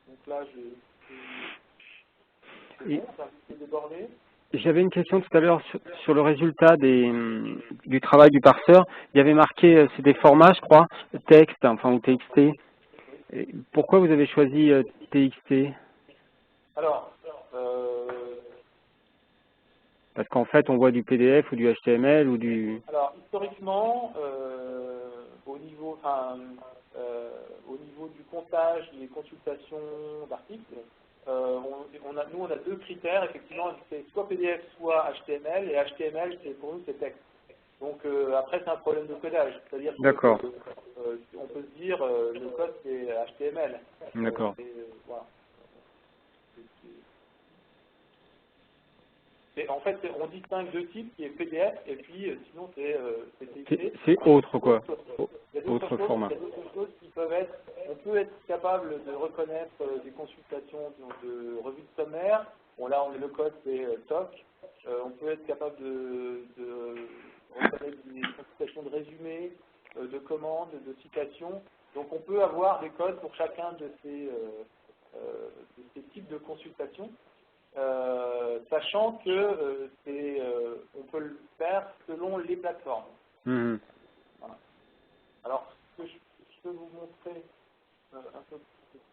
Donc là, c'est bon, ça s'est débordé. J'avais une question tout à l'heure sur le résultat du travail du parseur. Il y avait marqué, c'est des formats, je crois, texte, ou TXT. Et pourquoi vous avez choisi TXT? Alors, parce qu'en fait, on voit du PDF ou du HTML ou du... Alors, historiquement, au niveau du comptage et consultation d'articles, nous, on a deux critères, effectivement, c'est soit PDF, soit HTML, et HTML, pour nous, c'est texte. Donc, après, c'est un problème de codage, c'est-à-dire qu'on peut se dire, le code, c'est HTML. D'accord. Voilà. En fait, on distingue deux types, qui est PDF, et puis, sinon, c'est TXT. C'est autre, quoi. Autre format. Il y a d'autres choses qui peuvent être... On peut être capable de reconnaître des consultations de revues de sommaire. Bon, là, le code, c'est TOC. On peut être capable de reconnaître des consultations de résumés, de commandes, de citations. Donc, on peut avoir des codes pour chacun de ces types de consultations. Sachant que on peut le faire selon les plateformes. Voilà. Alors, ce que je peux vous montrer un peu plus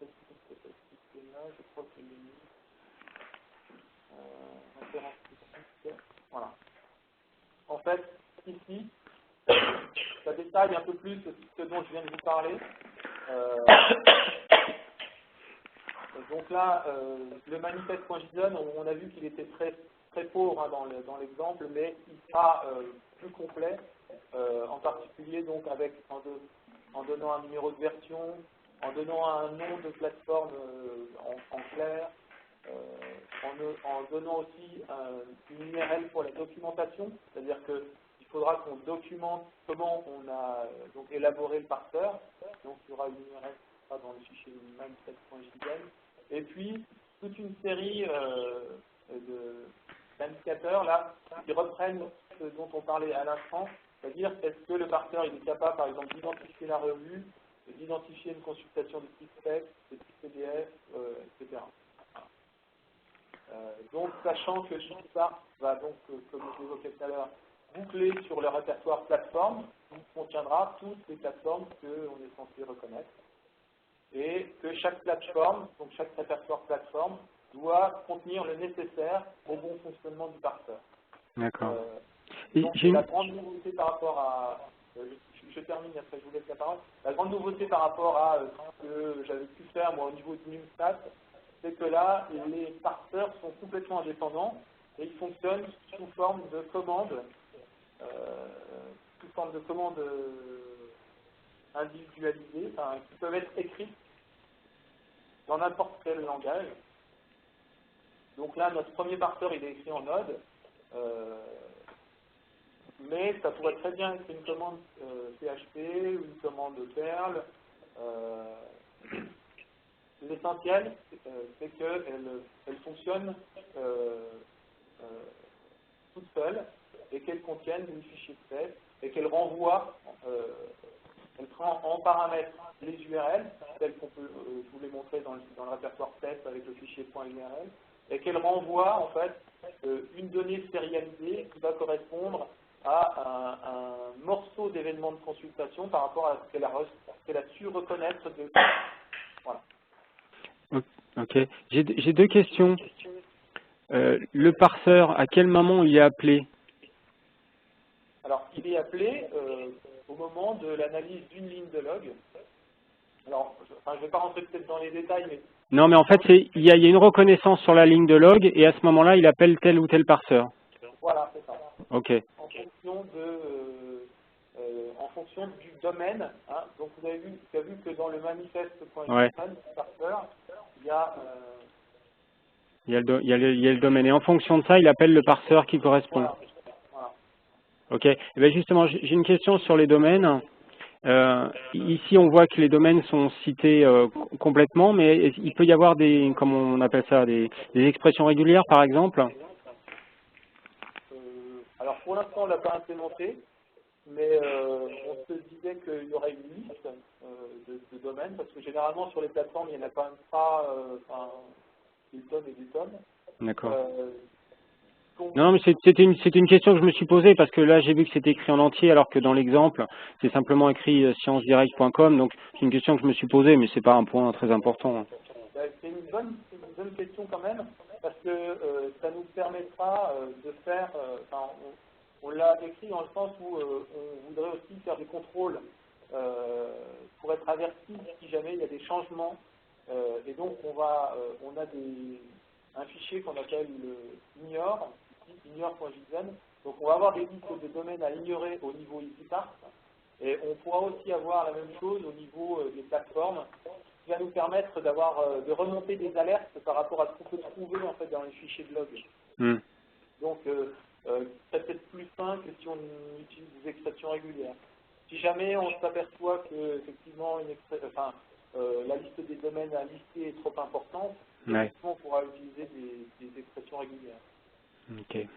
là, je crois que j'ai mis référence spécifique. Voilà. En fait, ici, ça détaille un peu plus ce dont je viens de vous parler. Donc là, le manifest.json, on a vu qu'il était très, très pauvre dans l'exemple, mais il sera plus complet, en particulier donc en donnant un numéro de version, en donnant un nom de plateforme en clair, en donnant aussi une URL pour la documentation, c'est-à-dire qu'il faudra qu'on documente comment on a donc élaboré le parseur, donc il y aura une URL dans le fichier mindset.json, et puis toute une série d'indicateurs là qui reprennent ce dont on parlait à l'instant, c'est-à-dire est-ce que le parseur il est capable par exemple d'identifier la revue, d'identifier une consultation de type texte, de type PDF, etc. Donc, sachant que tout ça va donc, comme je l'évoquais tout à l'heure, boucler sur le répertoire plateforme, qui contiendra toutes les plateformes qu'on est censé reconnaître, et que chaque plateforme, donc chaque répertoire plateforme, doit contenir le nécessaire au bon fonctionnement du parseur. D'accord. Donc, la grande nouveauté par rapport à... je termine, après je vous laisse la parole. La grande nouveauté par rapport à ce que j'avais pu faire moi au niveau de NumStat, c'est que là, les parseurs sont complètement indépendants et ils fonctionnent sous forme de commandes, individualisées, enfin, qui peuvent être écrites dans n'importe quel langage. Donc là, notre premier parseur, il est écrit en Node, mais ça pourrait très bien être une commande PHP ou une commande Perl. L'essentiel, c'est qu'elle fonctionne toute seule et qu'elle contienne des fichiers de test et qu'elle renvoie, elle prend en paramètre les URL, telles qu'on peut, je vous l'ai montré dans le répertoire test avec le fichier .url, et qu'elle renvoie en fait une donnée sérialisée qui va correspondre à un morceau d'événement de consultation par rapport à ce qu'elle a su reconnaître de... Voilà. Ok. J'ai deux questions. Le parseur, à quel moment il est appelé? Alors, il est appelé au moment de l'analyse d'une ligne de log. Alors, je ne vais pas rentrer peut-être dans les détails, mais... Non, mais en fait, il y a une reconnaissance sur la ligne de log, et à ce moment-là, il appelle tel ou tel parseur. Voilà, c'est ça. Ok. En fonction du domaine, hein. Donc vous avez vu que dans le manifeste.json, Ouais. parseur, il y a... Il y a le domaine. Et en fonction de ça, il appelle le parseur qui correspond. Voilà. Voilà. Ok. Et bien justement, j'ai une question sur les domaines. Ici, on voit que les domaines sont cités complètement, mais il peut y avoir des, comment on appelle ça, des expressions régulières, par exemple. Alors pour l'instant, on ne l'a pas implémenté, mais on se disait qu'il y aurait une liste de domaines, parce que généralement sur les plateformes, il n'y en a quand même pas des tonnes et des tonnes. D'accord. Non, mais c'était une question que je me suis posée, parce que là, j'ai vu que c'était écrit en entier, alors que dans l'exemple, c'est simplement écrit sciencesdirect.com, donc c'est une question que je me suis posée, mais c'est pas un point très important. C'est une bonne question quand même, parce que ça nous permettra de faire, on l'a écrit dans le sens où on voudrait aussi faire des contrôles pour être averti si jamais il y a des changements, et donc on a un fichier qu'on appelle ignore, ignore.json, donc on va avoir des listes de domaines à ignorer au niveau EasyParse, et on pourra aussi avoir la même chose au niveau des plateformes, qui va nous permettre de remonter des alertes par rapport à ce qu'on peut trouver en fait dans les fichiers de log. Donc, c'est peut-être plus simple que si on utilise des expressions régulières. Si jamais on s'aperçoit que effectivement la liste des domaines à lister est trop importante, Ouais. on pourra utiliser des expressions régulières. Ok.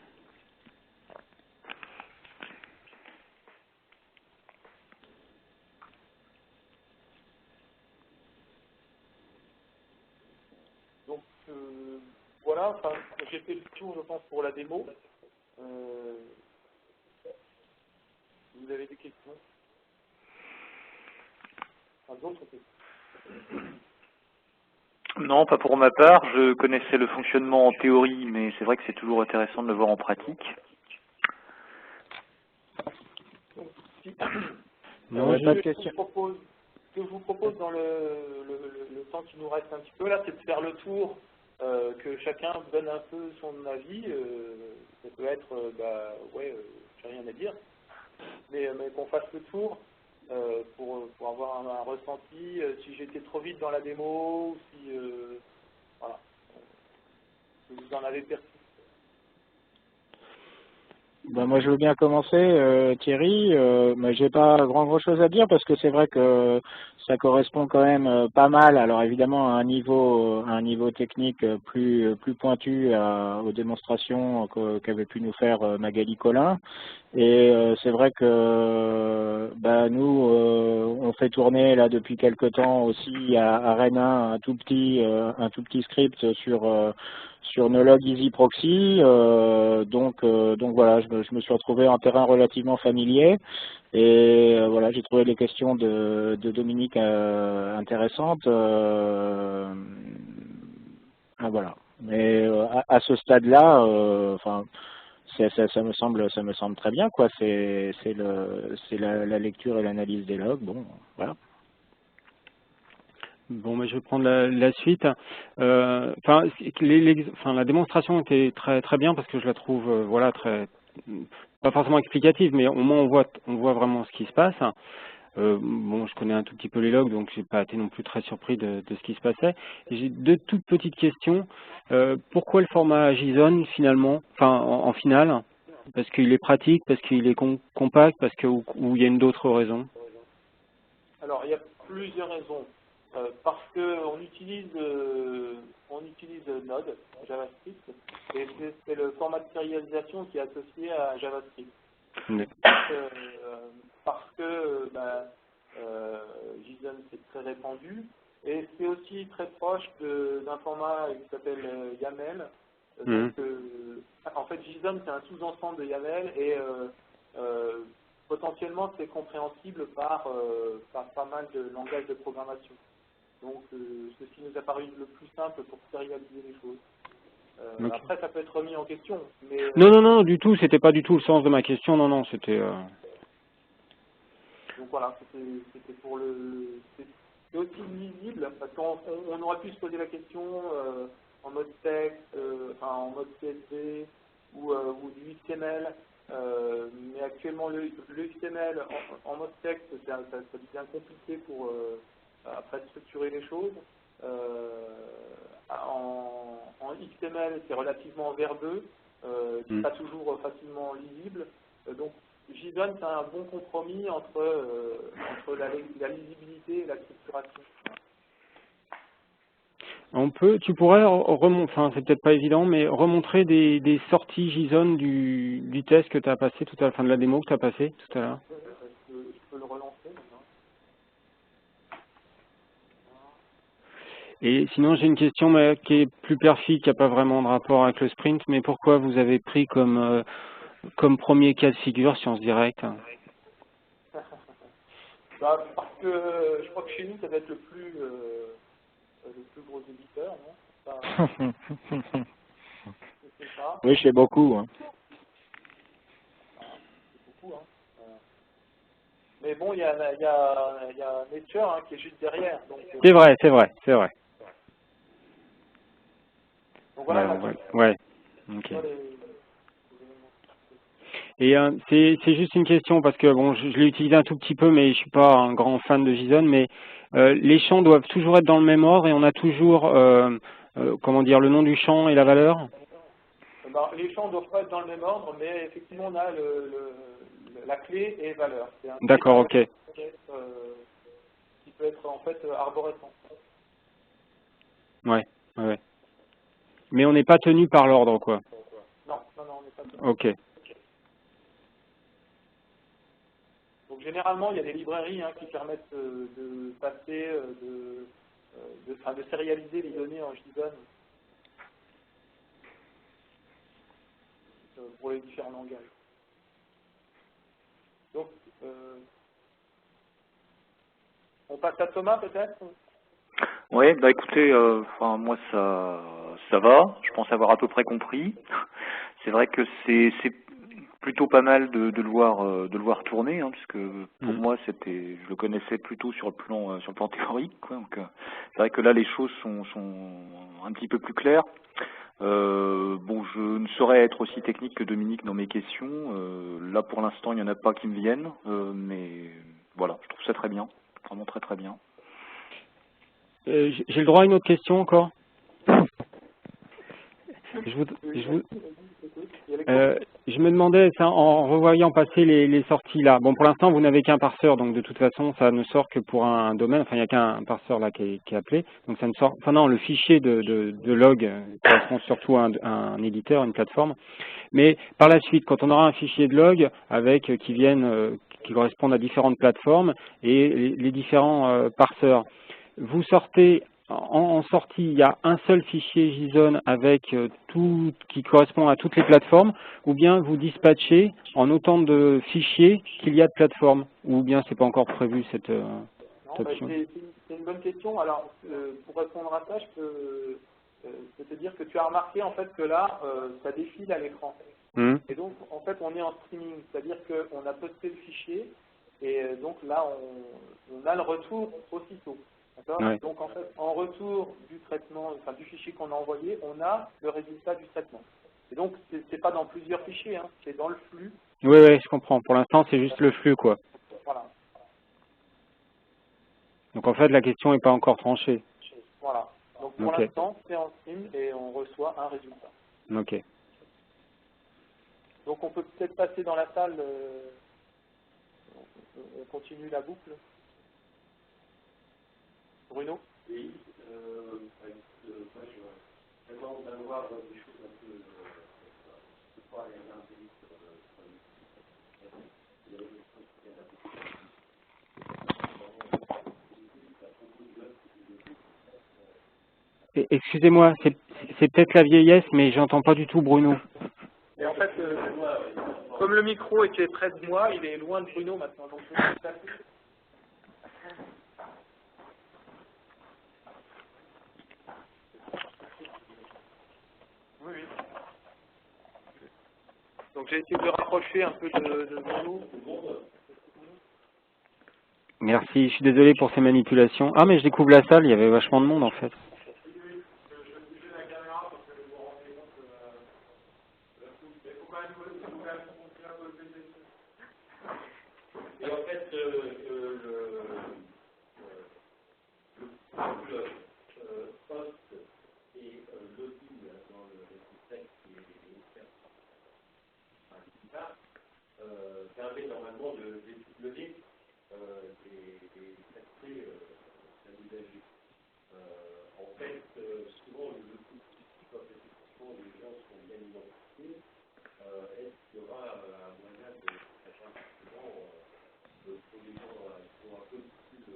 Donc voilà, j'ai fait le tour, je pense, pour la démo. Vous avez des questions? D'autres questions? Non, pas pour ma part. Je connaissais le fonctionnement en théorie, mais c'est vrai que c'est toujours intéressant de le voir en pratique. Donc, Non, pas de question. Ce que je vous propose dans le temps qui nous reste un petit peu là, c'est de faire le tour, que chacun donne un peu son avis. Ça peut être, j'ai rien à dire, mais qu'on fasse le tour pour avoir un ressenti, si j'étais trop vite dans la démo, ou si voilà, si vous en avez perçu. Ben moi je veux bien commencer, Thierry. J'ai pas grand chose à dire parce que c'est vrai que ça correspond quand même pas mal. Alors évidemment à un niveau technique plus pointu aux démonstrations qu'avait pu nous faire Magali Collin. Et c'est vrai que nous on fait tourner là depuis quelque temps aussi à Rennes 1 un tout petit script sur Nolog Easy Proxy, donc voilà, je me suis retrouvé en terrain relativement familier et voilà, j'ai trouvé les questions de Dominique intéressantes. Voilà. Mais à ce stade-là, enfin, ça me semble très bien, quoi. C'est la lecture et l'analyse des logs. Bon, voilà. Bon, mais je vais prendre la suite. Enfin, la démonstration était très bien parce que je la trouve, voilà, pas forcément explicative, mais au moins on voit vraiment ce qui se passe. Bon, je connais un tout petit peu les logs, donc j'ai pas été non plus très surpris de ce qui se passait. Et j'ai deux toutes petites questions. Pourquoi le format JSON finalement, enfin en finale? Parce qu'il est pratique, parce qu'il est compact, parce que ou il y a une autre raison? Alors, il y a plusieurs raisons. Parce qu'on utilise Node, JavaScript, et c'est le format de sérialisation qui est associé à JavaScript. Parce que JSON c'est très répandu, et c'est aussi très proche d'un format qui s'appelle YAML. Donc, en fait, JSON c'est un sous-ensemble de YAML, et potentiellement c'est compréhensible par pas mal de langages de programmation. Donc, ceci nous a paru le plus simple pour sérialiser les choses. Okay. Après, ça peut être remis en question. Mais, non, du tout. C'était pas du tout le sens de ma question. Non, c'était. Donc voilà, c'était pour le. C'est aussi lisible parce qu'on aurait pu se poser la question en mode texte, en mode CSV ou du XML. Mais actuellement, le XML en mode texte, ça devient compliqué pour après structurer les choses. En XML, c'est relativement verbeux, pas toujours facilement lisible. Donc, JSON, c'est un bon compromis entre la lisibilité et la structuration. Tu pourrais remontrer, enfin c'est peut-être pas évident, mais remontrer des sorties JSON du test que tu as passé tout à la fin de la démo que tu as passé tout à l'heure. Je peux le relancer maintenant. Et sinon, j'ai une question mais, qui est plus perfide, qui n'a pas vraiment de rapport avec le sprint, mais pourquoi vous avez pris comme premier cas de figure Sciences Direct? Parce que je crois que chez nous, ça va être le plus gros éditeur, non? Oui, c'est beaucoup. Hein. C'est beaucoup, hein. Mais bon, il y a Nature qui est juste derrière. C'est vrai. Donc voilà. Ouais. Ok. Et c'est juste une question parce que bon, je l'ai utilisé un tout petit peu, mais je suis pas un grand fan de JSON. Mais les champs doivent toujours être dans le même ordre et on a toujours, comment dire, le nom du champ et la valeur. Les champs ne doivent pas être dans le même ordre, mais effectivement, on a la clé et valeur. D'accord, ok. Qui peut être en fait arborescent. Ouais. Mais on n'est pas tenu par l'ordre, quoi. Non, on n'est pas tenu. Ok. Donc généralement, il y a des librairies qui permettent de passer, de sérialiser les données en JSON pour les différents langages. Donc, on passe à Thomas peut-être? Oui, écoutez, moi ça va, je pense avoir à peu près compris. C'est vrai que c'est plutôt pas mal de le voir tourner, puisque pour moi je le connaissais plutôt sur le plan théorique, quoi. Donc c'est vrai que là les choses sont un petit peu plus claires. Bon, je ne saurais être aussi technique que Dominique dans mes questions. Là pour l'instant il n'y en a pas qui me viennent, mais voilà, je trouve ça très bien, vraiment très très bien. J'ai le droit à une autre question encore. Je me demandais, ça, en revoyant passer les sorties là, bon pour l'instant vous n'avez qu'un parseur, donc de toute façon ça ne sort que pour un domaine, enfin il n'y a qu'un parseur là qui est appelé, donc ça ne sort, enfin non, le fichier de log correspond surtout à un éditeur, une plateforme, mais par la suite quand on aura un fichier de log avec qui correspondent à différentes plateformes et les différents parseurs, vous sortez en sortie, il y a un seul fichier JSON avec tout qui correspond à toutes les plateformes, ou bien vous dispatchez en autant de fichiers qu'il y a de plateformes, ou bien c'est pas encore prévu cette option. C'est une bonne question. Alors, pour répondre à ça, je peux te dire que tu as remarqué en fait que là, ça défile à l'écran. Et donc, en fait, on est en streaming, c'est-à-dire qu'on a posté le fichier, et donc là, on a le retour aussitôt. Ouais. Donc en fait, en retour du traitement, enfin du fichier qu'on a envoyé, on a le résultat du traitement. Et donc c'est pas dans plusieurs fichiers, hein, c'est dans le flux. Oui, oui, je comprends. Pour l'instant, c'est juste le flux, quoi. Voilà. Donc en fait, la question n'est pas encore tranchée. Voilà. Donc pour l'instant, c'est en stream et on reçoit un résultat. Ok. Donc on peut peut-être passer dans la salle. On continue la boucle. Bruno? Oui, moi je vraiment d'avoir des choses un peu, je crois, aller un peu vite sur Excusez-moi, c'est peut-être la vieillesse, mais j'entends pas du tout Bruno. Et en fait, comme le micro était près de moi, il est loin de Bruno maintenant. Donc je vais passer. Oui, oui. Donc j'ai essayé de rapprocher un peu de Bruno. Merci, je suis désolé pour ces manipulations. Ah, mais je découvre la salle, il y avait vachement de monde en fait. Et en fait, le poste et l'audit dans le texte qui est offert permet normalement de débloquer des accès à l'usager. En fait, souvent le plus critique, quand effectivement les gens sont bien identifiés, est-ce qu'il y aura un moyen de faire simplement pour les gens qui sont un peu plus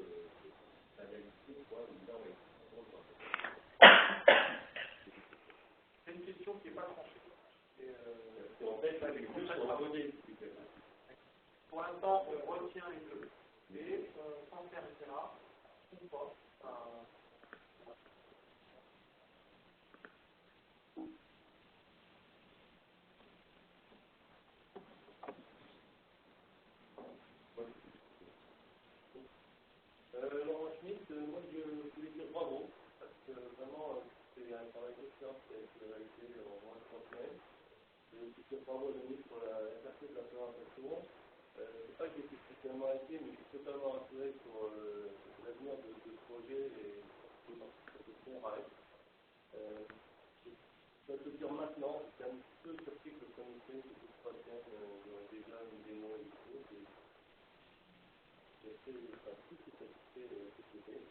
analysés, quoi, non, mais C'est une question qui n'est pas tranchée. en fait, là, les deux sont imposés. Pour l'instant, on retient les deux et on s'en servira ou pas. Laurent Schmitt, moi je voulais dire bravo, parce que vraiment c'est un travail d'excellence qui a été réalisé en moins de 3 semaines. Je voulais dire bravo à Denis pour l'interface de la présentation. C'est pas que j'ai été spécialement inquiet, mais je suis totalement rassuré sur l'avenir de ce projet et surtout dans cette question RAID. Je peux te dire maintenant, c'est un petit peu surpris que le comité de toute façon déjà une démo et tout. J'ai fait tout ce qui était société.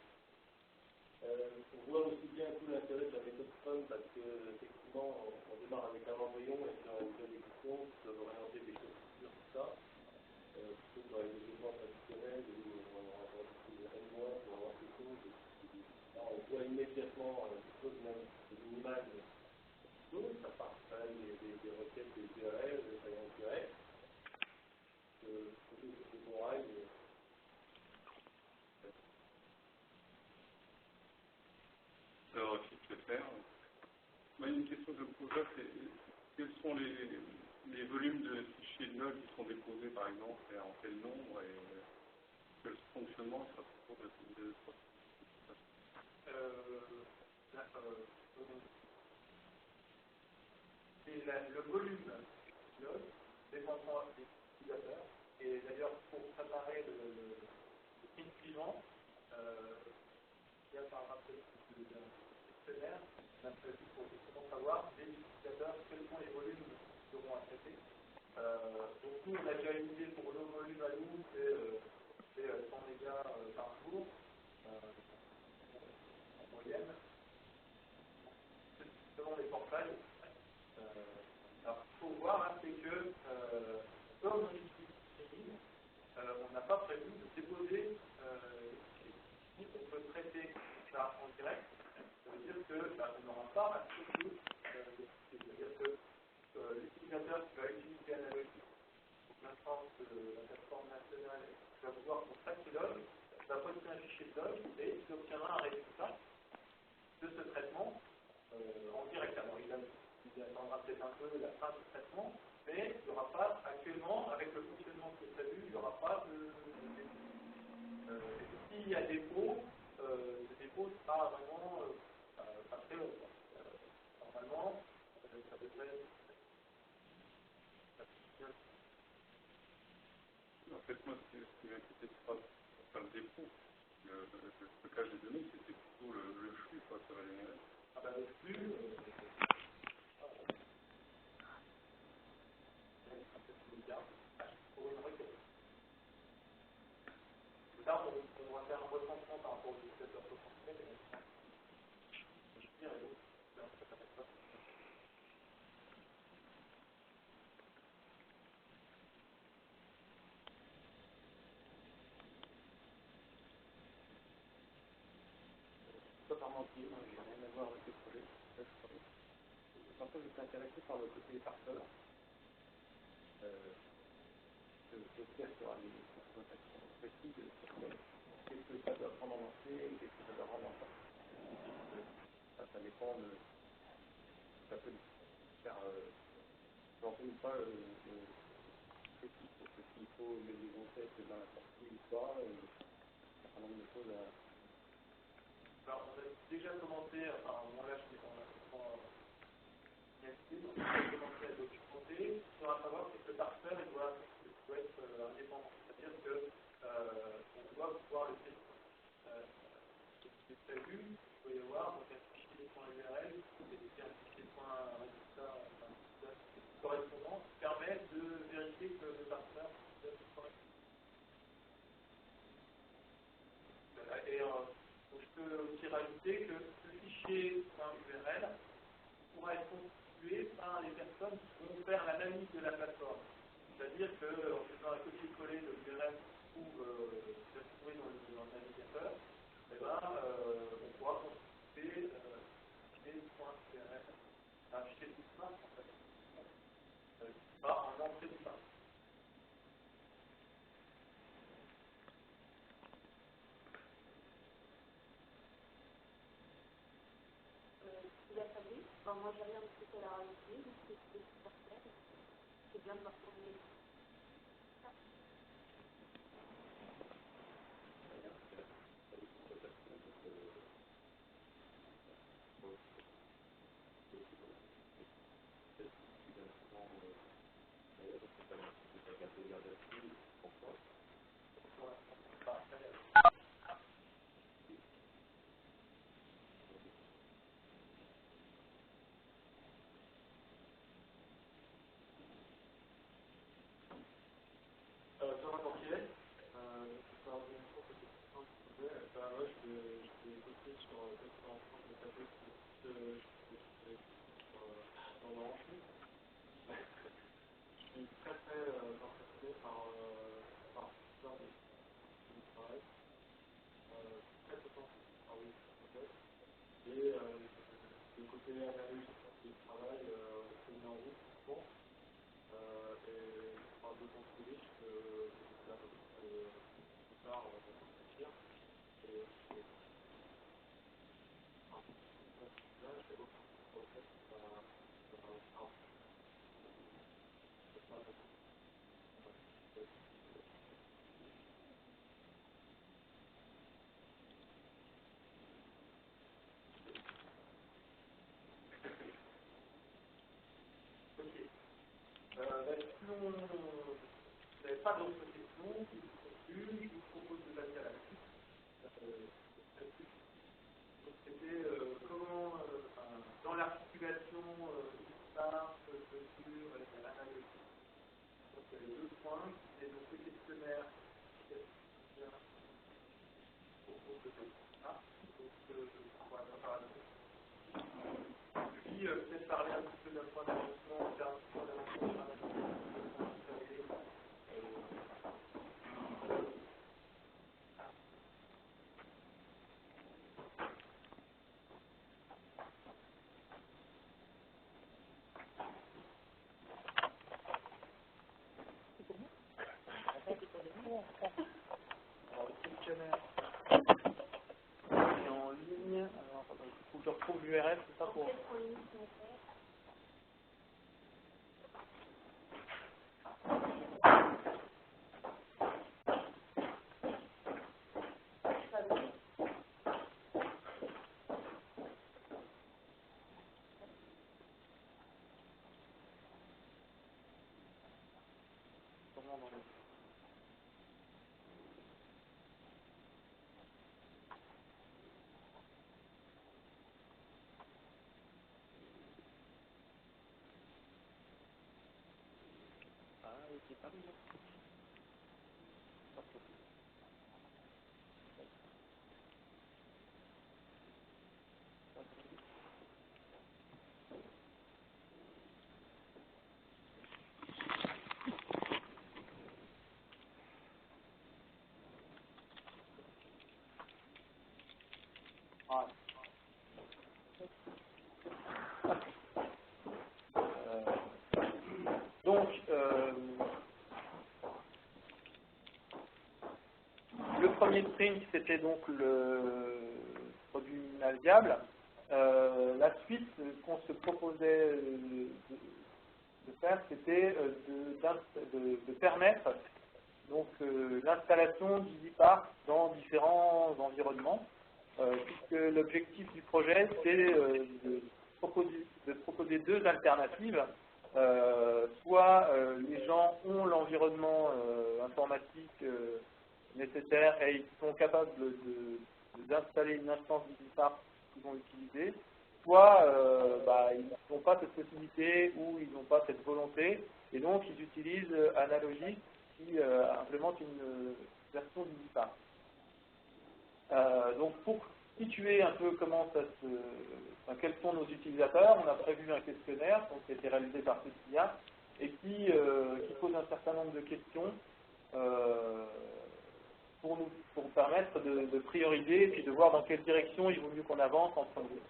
On voit aussi bien tout l'intérêt de la méthode Scrum parce que effectivement on démarre avec un embryon et sur une prédiction qui peut orienter des choses sur tout ça. Plutôt que dans les développements traditionnels où on aura beaucoup de mois pour avoir quelque chose. Là on voit immédiatement quelque chose même de minimal. Ça part quand même des requêtes des URL, des taillantes URL. C'est des bons rails. Alors, si tu veux faire. Moi, une question que je me pose là, c'est quels sont les volumes de fichiers de log qui sont déposés, par exemple, et en quel nombre, et quel fonctionnement sera toujours de le volume log dépendant des utilisateurs. Et d'ailleurs, pour préparer sont les volumes qui seront à traiter. Donc nous, on a déjà une idée pour nos volumes à nous, c'est 100 mégas par jour en moyenne. Selon les portails. Alors, ce qu'il faut voir, hein, c'est que comme on utilise Cyril, on n'a pas prévu de déposer si on peut traiter ça en direct. Ça veut dire que on n'aura pas à stocker c'est-à-dire que l'utilisateur qui va utiliser Analogic pour l'instance de la plateforme nationale va pouvoir pour chaque log, va poster un fichier de log et il obtiendra un résultat de ce traitement en direct. Alors il attendra peut-être un peu la fin du traitement, mais il n'y aura pas actuellement, avec le fonctionnement qui est prévu, il n'y aura pas de dépôt. S'il y a dépôt, ce dépôt sera vraiment pas très long. Normalement, ça devrait être. En fait, moi, ce qui m'inquiétait, c'est pas le dépôt. Le stockage des données, c'était plutôt le flux, quoi, ça va générer. Ah ben, le flux, pour une requête. Là, on va faire un recensement par rapport aux utilisateurs potentiels. Pas par mentir, j'ai rien à voir avec le projet. En fait, j'étais intéressé par le côté parceur. J'espère qu'il y aura des exploitations précises sur qu'est-ce que ça doit prendre en entier et qu'est-ce que ça doit rendre en place. Ça dépend de. Ça peut faire. J'en sais pas précis sur ce qu'il faut mettre des concepts dans la sortie ou pas. Un certain nombre de choses à. Alors, on a déjà commencé, enfin, moi là, je suis en on a commencé à documenter. Ce qu'il faudra savoir, c'est que le parceur, il doit être indépendant. C'est-à-dire qu'on doit pouvoir le tester. C'est prévu, il peut y avoir donc un fichier .url et un fichier .résultat correspondant qui permet de vérifier que le parceur est correct. Et donc je peux aussi rajouter que ce fichier .url pourra être constitué par les personnes qui vont faire l'analyse de la plateforme. C'est-à-dire qu'en faisant un copier-coller de l'URL qui se trouve dans le navigateur, eh ben, on pourra constituer des points URL, un fichier de passe en fait, qui sera en entrée du pass. Moi, j'ai rien de plus à la rajouter, donc c'est super clair. C'est bien de me retrouver. Sur un portier, moi je vais écouter sur le tableau dans l'ensemble. Je suis très impressionné par l'histoire du travail. Très content par le projet. Et le côté analytique du travail s'est mis en route, je pense. Et par deux contrôles, la plupart vont sortir. Et là, je fais beaucoup pour le fait que ça si vous n'avez pas d'autres questions, je vous propose de passer à la suite. C'était comment, dans l'articulation du SARS, point, qui est donc le questionnaire puis peut-être parler un petit peu d'un point d'avancement en termes de alors, le questionnaire est en ligne. Alors, il faut que je retrouve l'URL, c'est ça pour. Comment dans le- Ah, oui, c'est pas bien. Ah. Donc, le premier sprint, c'était donc le produit minimal viable. La suite qu'on se proposait de faire, c'était de permettre donc l'installation d'EasyPark dans différents environnements, puisque l'objectif du projet, c'est de proposer deux alternatives. Soit les gens ont l'environnement informatique nécessaire et ils sont capables d'installer une instance d'EasyPark qu'ils vont utiliser, soit ils n'ont pas cette possibilité ou ils n'ont pas cette volonté, et donc ils utilisent Analogic qui implémente une version d'EasyPark. Donc pour situer un peu comment quels sont nos utilisateurs, on a prévu un questionnaire donc, qui a été réalisé par Cecilia et qui pose un certain nombre de questions pour permettre de prioriser et puis de voir dans quelle direction il vaut mieux qu'on avance en premier.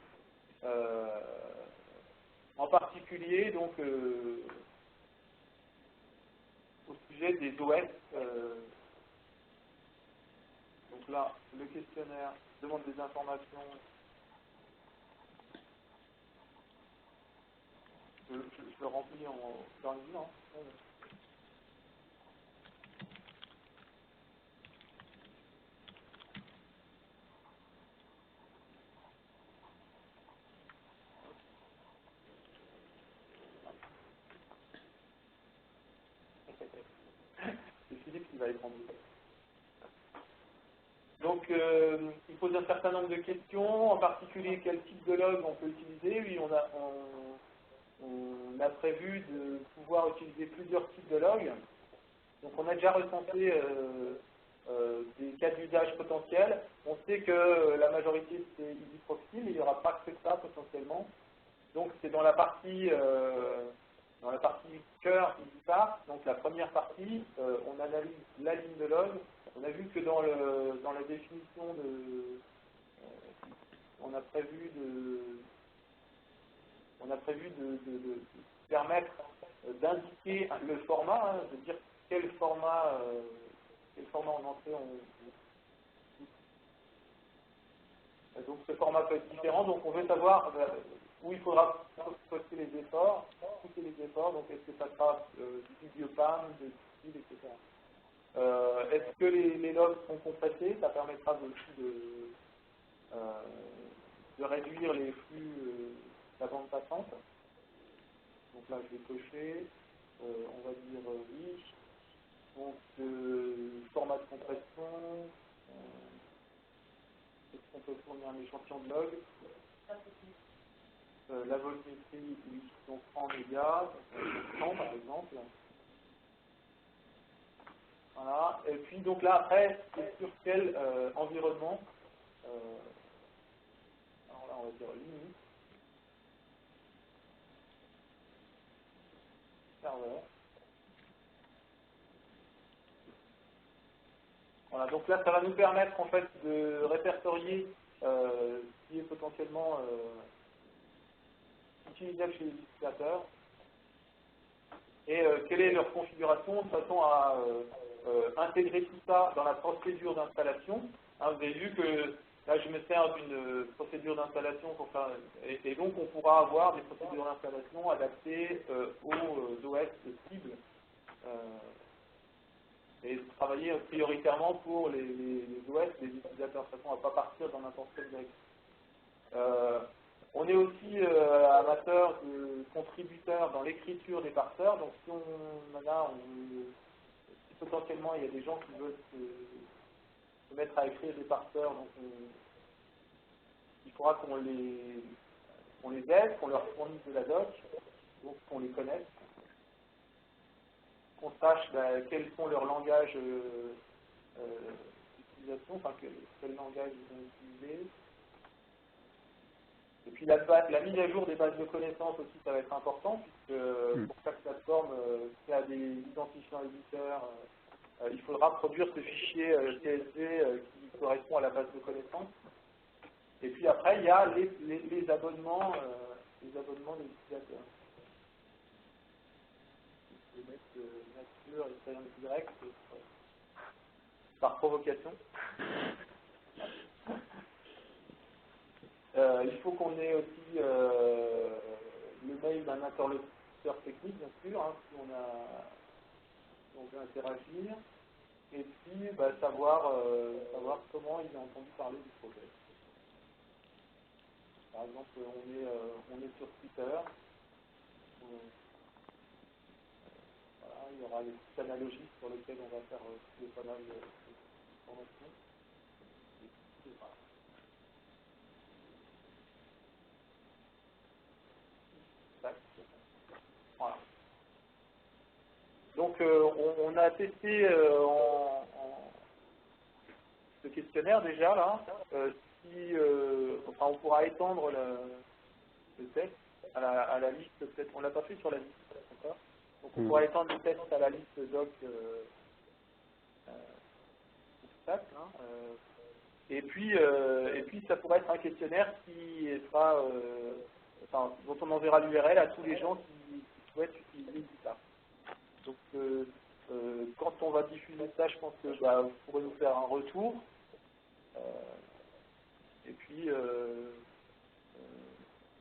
En particulier donc au sujet des OS. Donc là, le questionnaire demande des informations. Je le remplis dans le non. C'est Philippe qui va y prendre. Donc, il pose un certain nombre de questions, en particulier quel type de log on peut utiliser. Oui, on a prévu de pouvoir utiliser plusieurs types de logs. Donc, on a déjà recensé des cas d'usage potentiels. On sait que la majorité c'est EasyProxy, mais il n'y aura pas que ça potentiellement. Donc, c'est dans la partie cœur EasyPark, donc la première partie, on analyse la ligne de log. On a vu que dans la définition on a prévu de permettre d'indiquer le format, de dire quel format en entrée donc ce format peut être différent, donc on veut savoir où il faudra poster les efforts, pousser les efforts, donc est-ce que ça sera du biopam, de style, etc. Est-ce que les logs sont compressés? Ça permettra aussi de réduire les flux de la bande passante. Donc là, je vais cocher, on va dire oui. Donc, format de compression, est-ce qu'on peut fournir un échantillon de log? La volumétrie, oui, donc en mégas, 100 par exemple. Voilà. Et puis donc là après, c'est sur quel environnement. Alors là, on va dire Linux. Serveur. Voilà, donc là, ça va nous permettre en fait de répertorier ce qui est potentiellement utilisable chez les utilisateurs et quelle est leur configuration de façon à intégrer tout ça dans la procédure d'installation. Hein, vous avez vu que là, je me sers d'une procédure d'installation pour faire, et donc on pourra avoir des procédures d'installation adaptées aux OS cibles. Et travailler prioritairement pour les OS, les utilisateurs. De toute façon, on ne va pas partir dans n'importe quelle direction. On est aussi amateur de contributeurs dans l'écriture des parseurs. Donc si si potentiellement il y a des gens qui veulent se mettre à écrire des parseurs, donc il faudra qu'on les aide, qu'on leur fournisse de la doc, donc qu'on les connaisse, qu'on sache quels sont leurs langages d'utilisation, enfin quel langage ils vont utiliser. Et puis la mise à jour des bases de connaissances aussi, ça va être important, puisque pour chaque plateforme qui a des identifiants éditeurs, il faudra produire ce fichier CSV qui correspond à la base de connaissances. Et puis après, il y a les abonnements des utilisateurs. Je vais mettre nature et expérience directe par provocation. Il faut qu'on ait aussi le mail d'un interlocuteur technique, bien sûr, hein, si on veut interagir, et puis savoir comment il a entendu parler du projet. Par exemple, on est sur Twitter. Voilà, il y aura des sites analogiques sur lesquels on va faire pas mal d'informations. Voilà. Donc on a testé ce questionnaire déjà là. On pourra étendre le test à la liste, peut-être. On l'a pas fait sur la liste, d'accord. Donc on pourra étendre le test à la liste doc et puis ça pourrait être un questionnaire qui sera dont on enverra l'URL à tous les gens qui souhaitent utiliser GitHub. Donc quand on va diffuser ça, je pense que vous pourrez nous faire un retour. Et puis je ne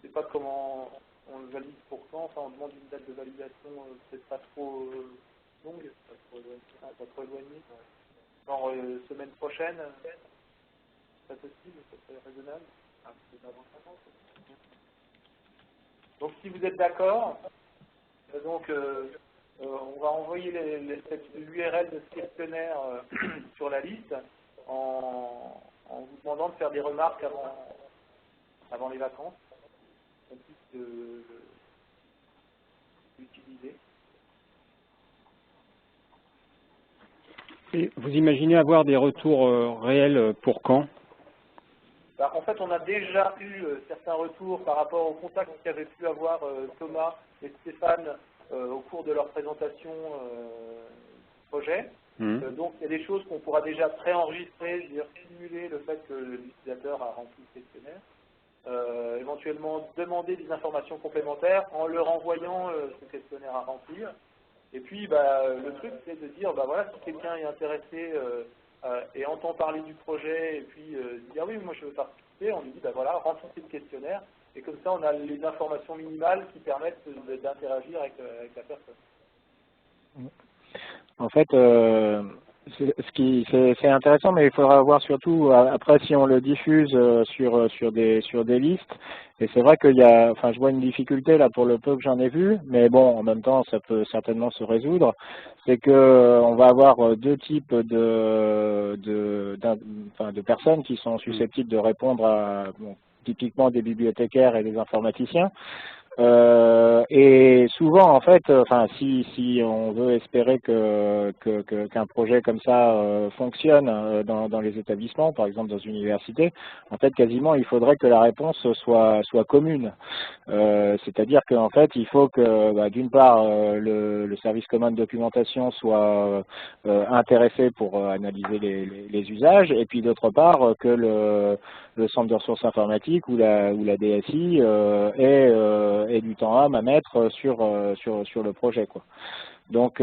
sais pas comment on le valide pour quand. Enfin, on demande une date de validation peut-être pas trop longue, pas trop éloignée. Genre semaine prochaine, c'est possible, c'est raisonnable. Donc si vous êtes d'accord, on va envoyer l'URL de ce questionnaire sur la liste en vous demandant de faire des remarques avant les vacances, qu'on puisse l'utiliser. Et vous imaginez avoir des retours réels pour quand? En fait, on a déjà eu certains retours par rapport aux contacts qu'avaient pu avoir Thomas et Stéphane au cours de leur présentation projet. Donc, il y a des choses qu'on pourra déjà préenregistrer, c'est-à-dire simuler le fait que l'utilisateur a rempli le questionnaire. Éventuellement, demander des informations complémentaires en leur envoyant ce questionnaire à remplir. Et puis, le truc, c'est de dire, voilà, si quelqu'un est intéressé et entend parler du projet, et puis dit, ah oui, moi je veux participer, on lui dit, voilà, remplissez le questionnaire, et comme ça, on a les informations minimales qui permettent d'interagir avec la personne. En fait, c'est intéressant, mais il faudra voir surtout après si on le diffuse sur des listes. Et c'est vrai qu'il y a, je vois une difficulté là pour le peu que j'en ai vu, mais bon, en même temps, ça peut certainement se résoudre. C'est que on va avoir deux types de personnes qui sont susceptibles de répondre à typiquement des bibliothécaires et des informaticiens. Et souvent, en fait, enfin, si on veut espérer qu'un projet comme ça fonctionne dans les établissements, par exemple dans une université, en fait, quasiment, il faudrait que la réponse soit commune. C'est-à-dire qu'en fait, il faut que, d'une part, le service commun de documentation soit intéressé pour analyser les usages, et puis d'autre part, que le centre de ressources informatiques ou la DSI ait du temps à mettre sur le projet, quoi. Donc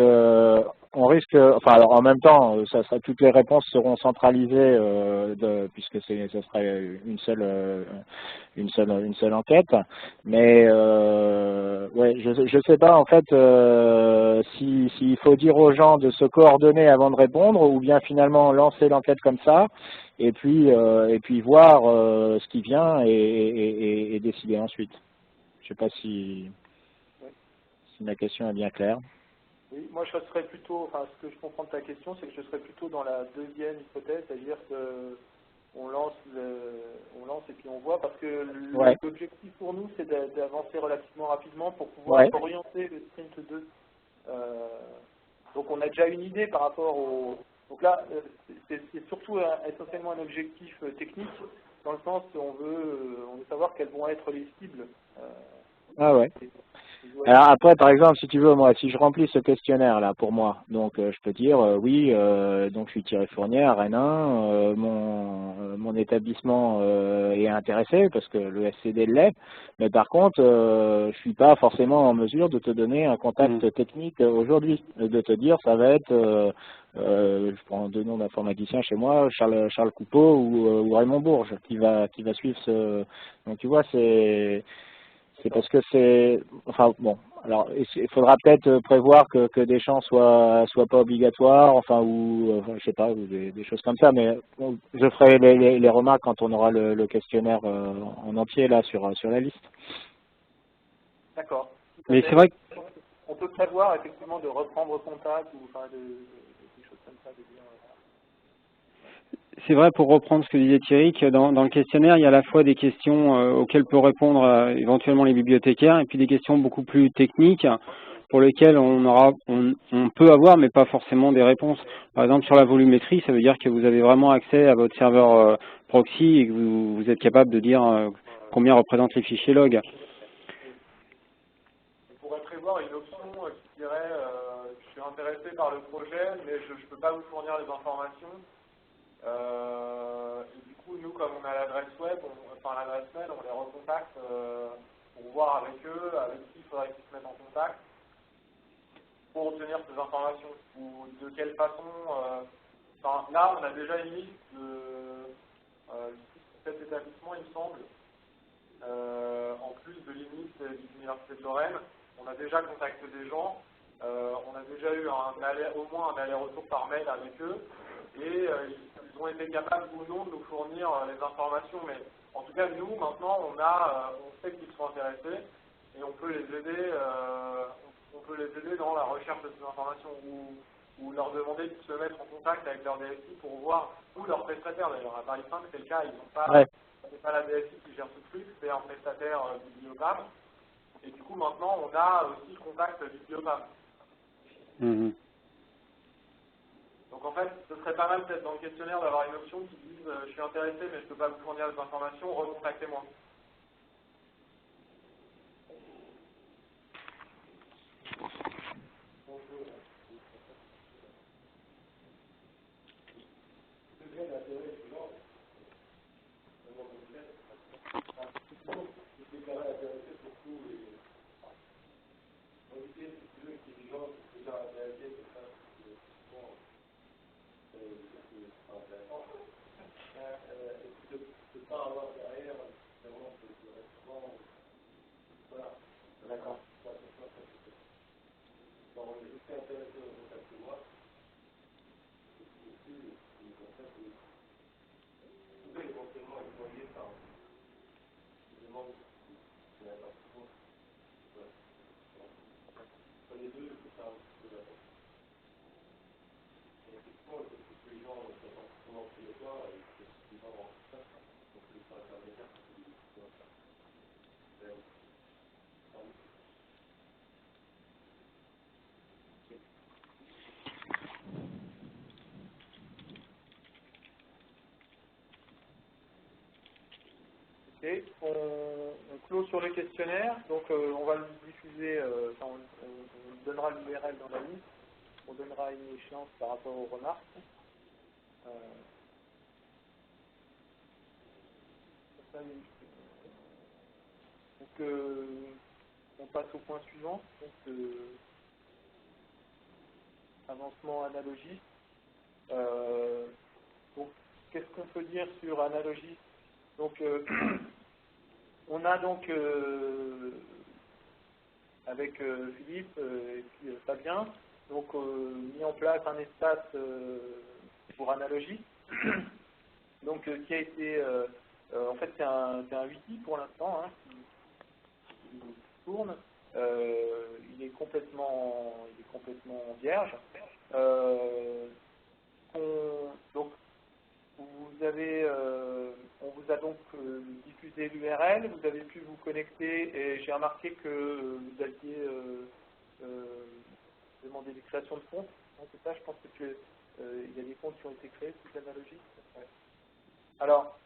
on risque, enfin alors en même temps, toutes les réponses seront centralisées puisque ce serait une seule enquête. Mais ouais, je sais pas en fait s'il faut dire aux gens de se coordonner avant de répondre ou bien finalement lancer l'enquête comme ça et puis voir ce qui vient et décider ensuite. Je sais pas si ma question est bien claire. Oui, moi je serais plutôt, enfin ce que je comprends de ta question, c'est que je serais plutôt dans la deuxième hypothèse, c'est-à-dire que on lance et puis on voit, parce que l'objectif pour nous c'est d'avancer relativement rapidement pour pouvoir orienter le sprint 2. Donc on a déjà une idée par rapport au... Donc là, c'est surtout essentiellement un objectif technique, dans le sens où on veut savoir quelles vont être les cibles. Ah ouais. Alors après, par exemple, si tu veux, moi, si je remplis ce questionnaire-là pour moi, donc je peux dire oui, donc je suis Thierry Fournier à Rennes 1, mon établissement est intéressé parce que le SCD l'est, mais par contre, je suis pas forcément en mesure de te donner un contact technique aujourd'hui, de te dire ça va être, je prends deux noms d'informaticiens chez moi, Charles Coupeau ou Raymond Bourges qui va suivre ce. Donc tu vois, c'est parce que c'est, enfin bon, alors il faudra peut-être prévoir que des champs soient pas obligatoires, enfin ou je sais pas, ou des choses comme ça, mais bon, je ferai les remarques quand on aura le questionnaire en entier là sur la liste. D'accord. Mais c'est vrai qu'on peut prévoir effectivement de reprendre contact ou enfin des choses comme ça, de dire. C'est vrai, pour reprendre ce que disait Thierry, que dans le questionnaire, il y a à la fois des questions auxquelles peuvent répondre éventuellement les bibliothécaires, et puis des questions beaucoup plus techniques pour lesquelles on peut avoir, mais pas forcément des réponses. Par exemple, sur la volumétrie, ça veut dire que vous avez vraiment accès à votre serveur proxy et que vous êtes capable de dire combien représentent les fichiers log. On pourrait prévoir une option qui dirait je suis intéressé par le projet, mais je ne peux pas vous fournir les informations. Et du coup, nous, comme on a l'adresse web, l'adresse mail, on les recontacte pour voir avec eux, avec qui il faudrait qu'ils se mettent en contact pour obtenir ces informations. Ou de quelle façon. Là, on a déjà une liste de 7 établissements, il me semble. En plus de l'INIS et de l'Université de Lorraine, on a déjà contacté des gens. On a déjà eu au moins un aller-retour par mail avec eux. Et ils ont été capables ou non de nous fournir les informations, mais en tout cas nous maintenant on sait qu'ils sont intéressés et on peut les aider dans la recherche de ces informations ou leur demander de se mettre en contact avec leur DSI pour voir, ou leur prestataire d'ailleurs. À Paris 5 c'est le cas, ils n'ont pas, c'est pas la DSI qui gère ce truc, c'est un prestataire Bibliopam, et du coup maintenant on a aussi le contact Bibliopam. Donc en fait, ce serait pas mal peut-être dans le questionnaire d'avoir une option qui dise je suis intéressé mais je ne peux pas vous fournir les informations, recontactez-moi. on clôt sur le questionnaire, donc on va le diffuser, on donnera l'URL dans la liste, on donnera une échéance par rapport aux remarques. Donc on passe au point suivant, donc avancement analogie. Donc qu'est-ce qu'on peut dire sur analogie? Donc on a donc avec Philippe et puis Fabien donc mis en place un espace pour analogie, donc qui a été en fait c'est un wiki pour l'instant, hein, qui tourne. Il est complètement vierge. Donc vous avez, on vous a donc diffusé l'URL, vous avez pu vous connecter et j'ai remarqué que vous aviez demandé des créations de comptes. C'est ça, je pense que il y a des comptes qui ont été créés sous l'analogie. Ouais. Alors,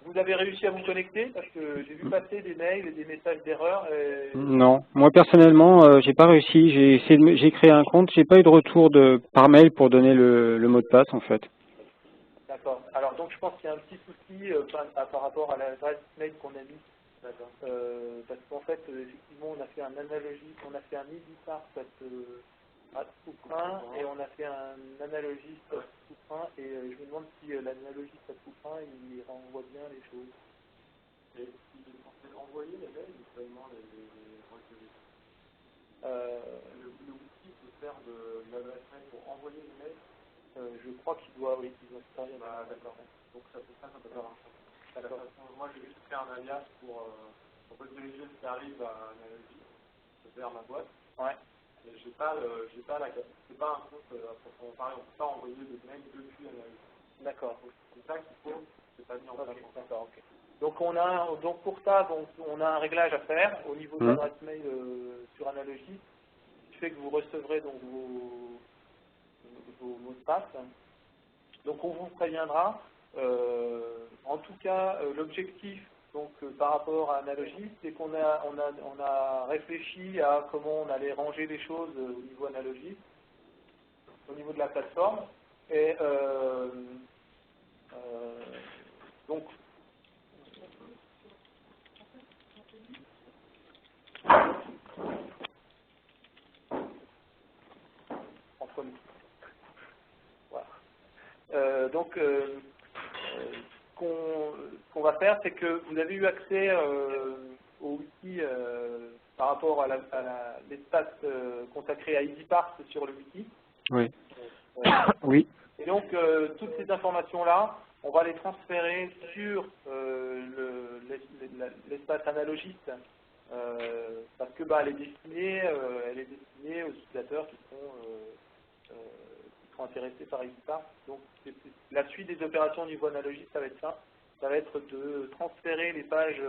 vous avez réussi à vous connecter parce que j'ai vu passer des mails et des messages d'erreur. Non, moi personnellement, j'ai pas réussi. J'ai créé un compte, j'ai pas eu de retour par mail pour donner le mot de passe en fait. D'accord. Alors donc je pense qu'il y a un petit souci par rapport à l'adresse mail qu'on a mis. Parce qu'en fait, effectivement, on a fait un analogie, on a fait un EasyPart à Souprin et on a fait un analogiste à Souprin et je me demande si l'analogiste à Souprin il renvoie bien les choses. Et il est censé envoyer les mails ou seulement les recueillir? Le wiki peut faire de l'adresse mail pour envoyer les mails. Je crois qu'il doit, oui, il doit se faire. D'accord. Donc ça peut marcher. D'accord. Moi j'ai juste fait un alias pour rediriger ce qui arrive à analogie vers ma boîte. Ouais. Mais j'ai pas c'est pas un compte à proprement parler, on peut pas envoyer de mail depuis analogie. D'accord. C'est ça qu'il faut, c'est pas mis en place. D'accord, ok. Donc pour ça, on a un réglage à faire au niveau de l'adresse mail sur analogie, qui fait que vous recevrez donc vos mots de passe. Donc on vous préviendra. En tout cas, l'objectif donc par rapport à analogie, c'est qu'on a réfléchi à comment on allait ranger les choses au niveau analogie, au niveau de la plateforme. Et donc entre nous. Voilà. Donc ce qu'on va faire, c'est que vous avez eu accès au wiki par rapport à l'espace consacré à EasyPart sur le wiki. Oui. Oui. Et donc, toutes ces informations-là, on va les transférer sur l'espace analogiste parce que elle est destinée aux utilisateurs qui sont intéressés par EasyPart. Donc, la suite des opérations au niveau analogique, ça va être ça. Ça va être de transférer les pages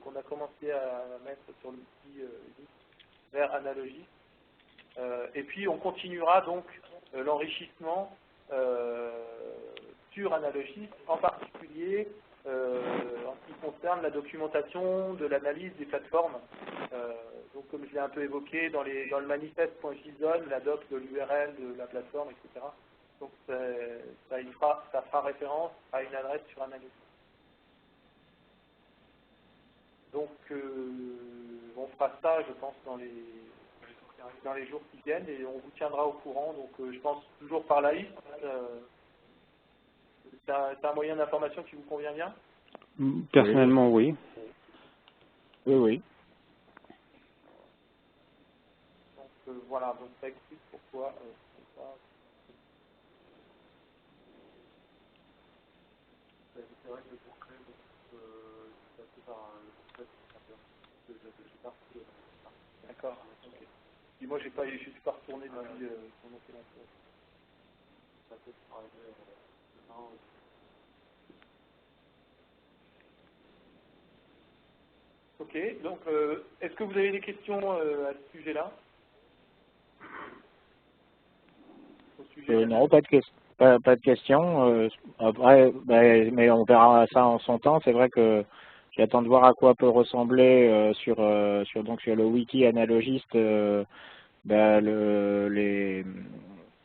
qu'on a commencé à mettre sur l'outil vers analogie. Et puis, on continuera donc l'enrichissement sur analogie, en particulier en ce qui concerne la documentation de l'analyse des plateformes. Donc, comme je l'ai un peu évoqué dans le manifeste.json, la doc de l'URL de la plateforme, etc. Donc, ça fera référence à une adresse sur analogie. Donc, on fera ça, je pense, dans les jours qui viennent et on vous tiendra au courant. Donc, je pense toujours par la liste. C'est un moyen d'information qui vous convient bien? Personnellement, oui. Oui, oui. Donc, voilà, donc ça explique pourquoi c'est vrai que pour créer c'est passé par le process D'accord. Okay. Et moi, je suis pas retourné depuis pendant que l'emploi. Ça peut arriver Ok, donc est-ce que vous avez des questions à ce sujet-là? Non, pas de questions. Après, mais on verra ça en son temps. C'est vrai que j'attends de voir à quoi peut ressembler sur le wiki analogiste ben,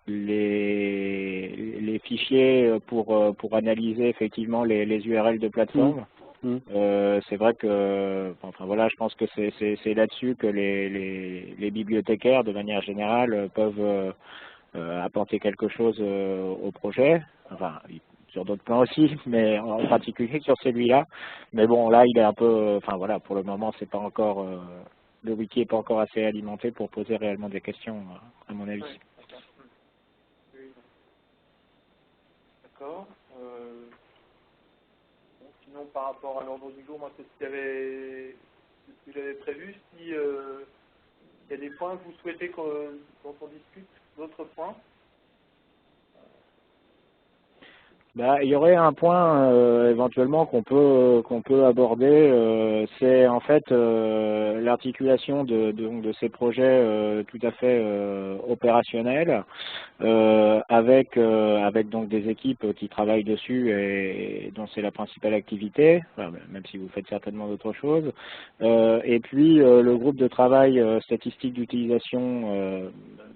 les fichiers pour analyser effectivement les URL de plateforme. C'est vrai que, enfin voilà, je pense que c'est là-dessus que les bibliothécaires, de manière générale, peuvent apporter quelque chose au projet. Enfin, sur d'autres plans aussi, mais en particulier sur celui-là. Mais bon, là, il est un peu, enfin voilà, pour le moment, c'est pas encore, le wiki est pas encore assez alimenté pour poser réellement des questions, à mon avis. Ouais, d'accord. Oui. D'accord. Bon, sinon, par rapport à l'ordre du jour, moi, c'est ce que j'avais prévu. Si il y a des points que vous souhaitez dont on discute, d'autres points. Bah, il y aurait un point éventuellement qu'on peut aborder, c'est en fait l'articulation de ces projets tout à fait opérationnels avec donc des équipes qui travaillent dessus et dont c'est la principale activité, enfin, même si vous faites certainement d'autres choses, et puis le groupe de travail statistique d'utilisation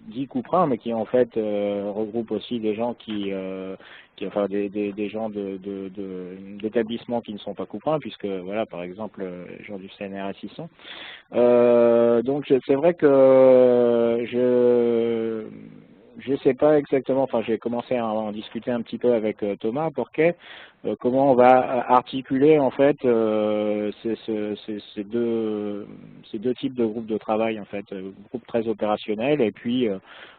dit Couperin, mais qui en fait regroupe aussi des gens enfin des gens d'établissements qui ne sont pas Couperin, puisque voilà, par exemple, les gens du CNRS y sont. Donc c'est vrai que je sais pas exactement, enfin j'ai commencé à en discuter un petit peu avec Thomas Porquet, comment on va articuler en fait ces deux types de groupes de travail en fait, groupe très opérationnel et puis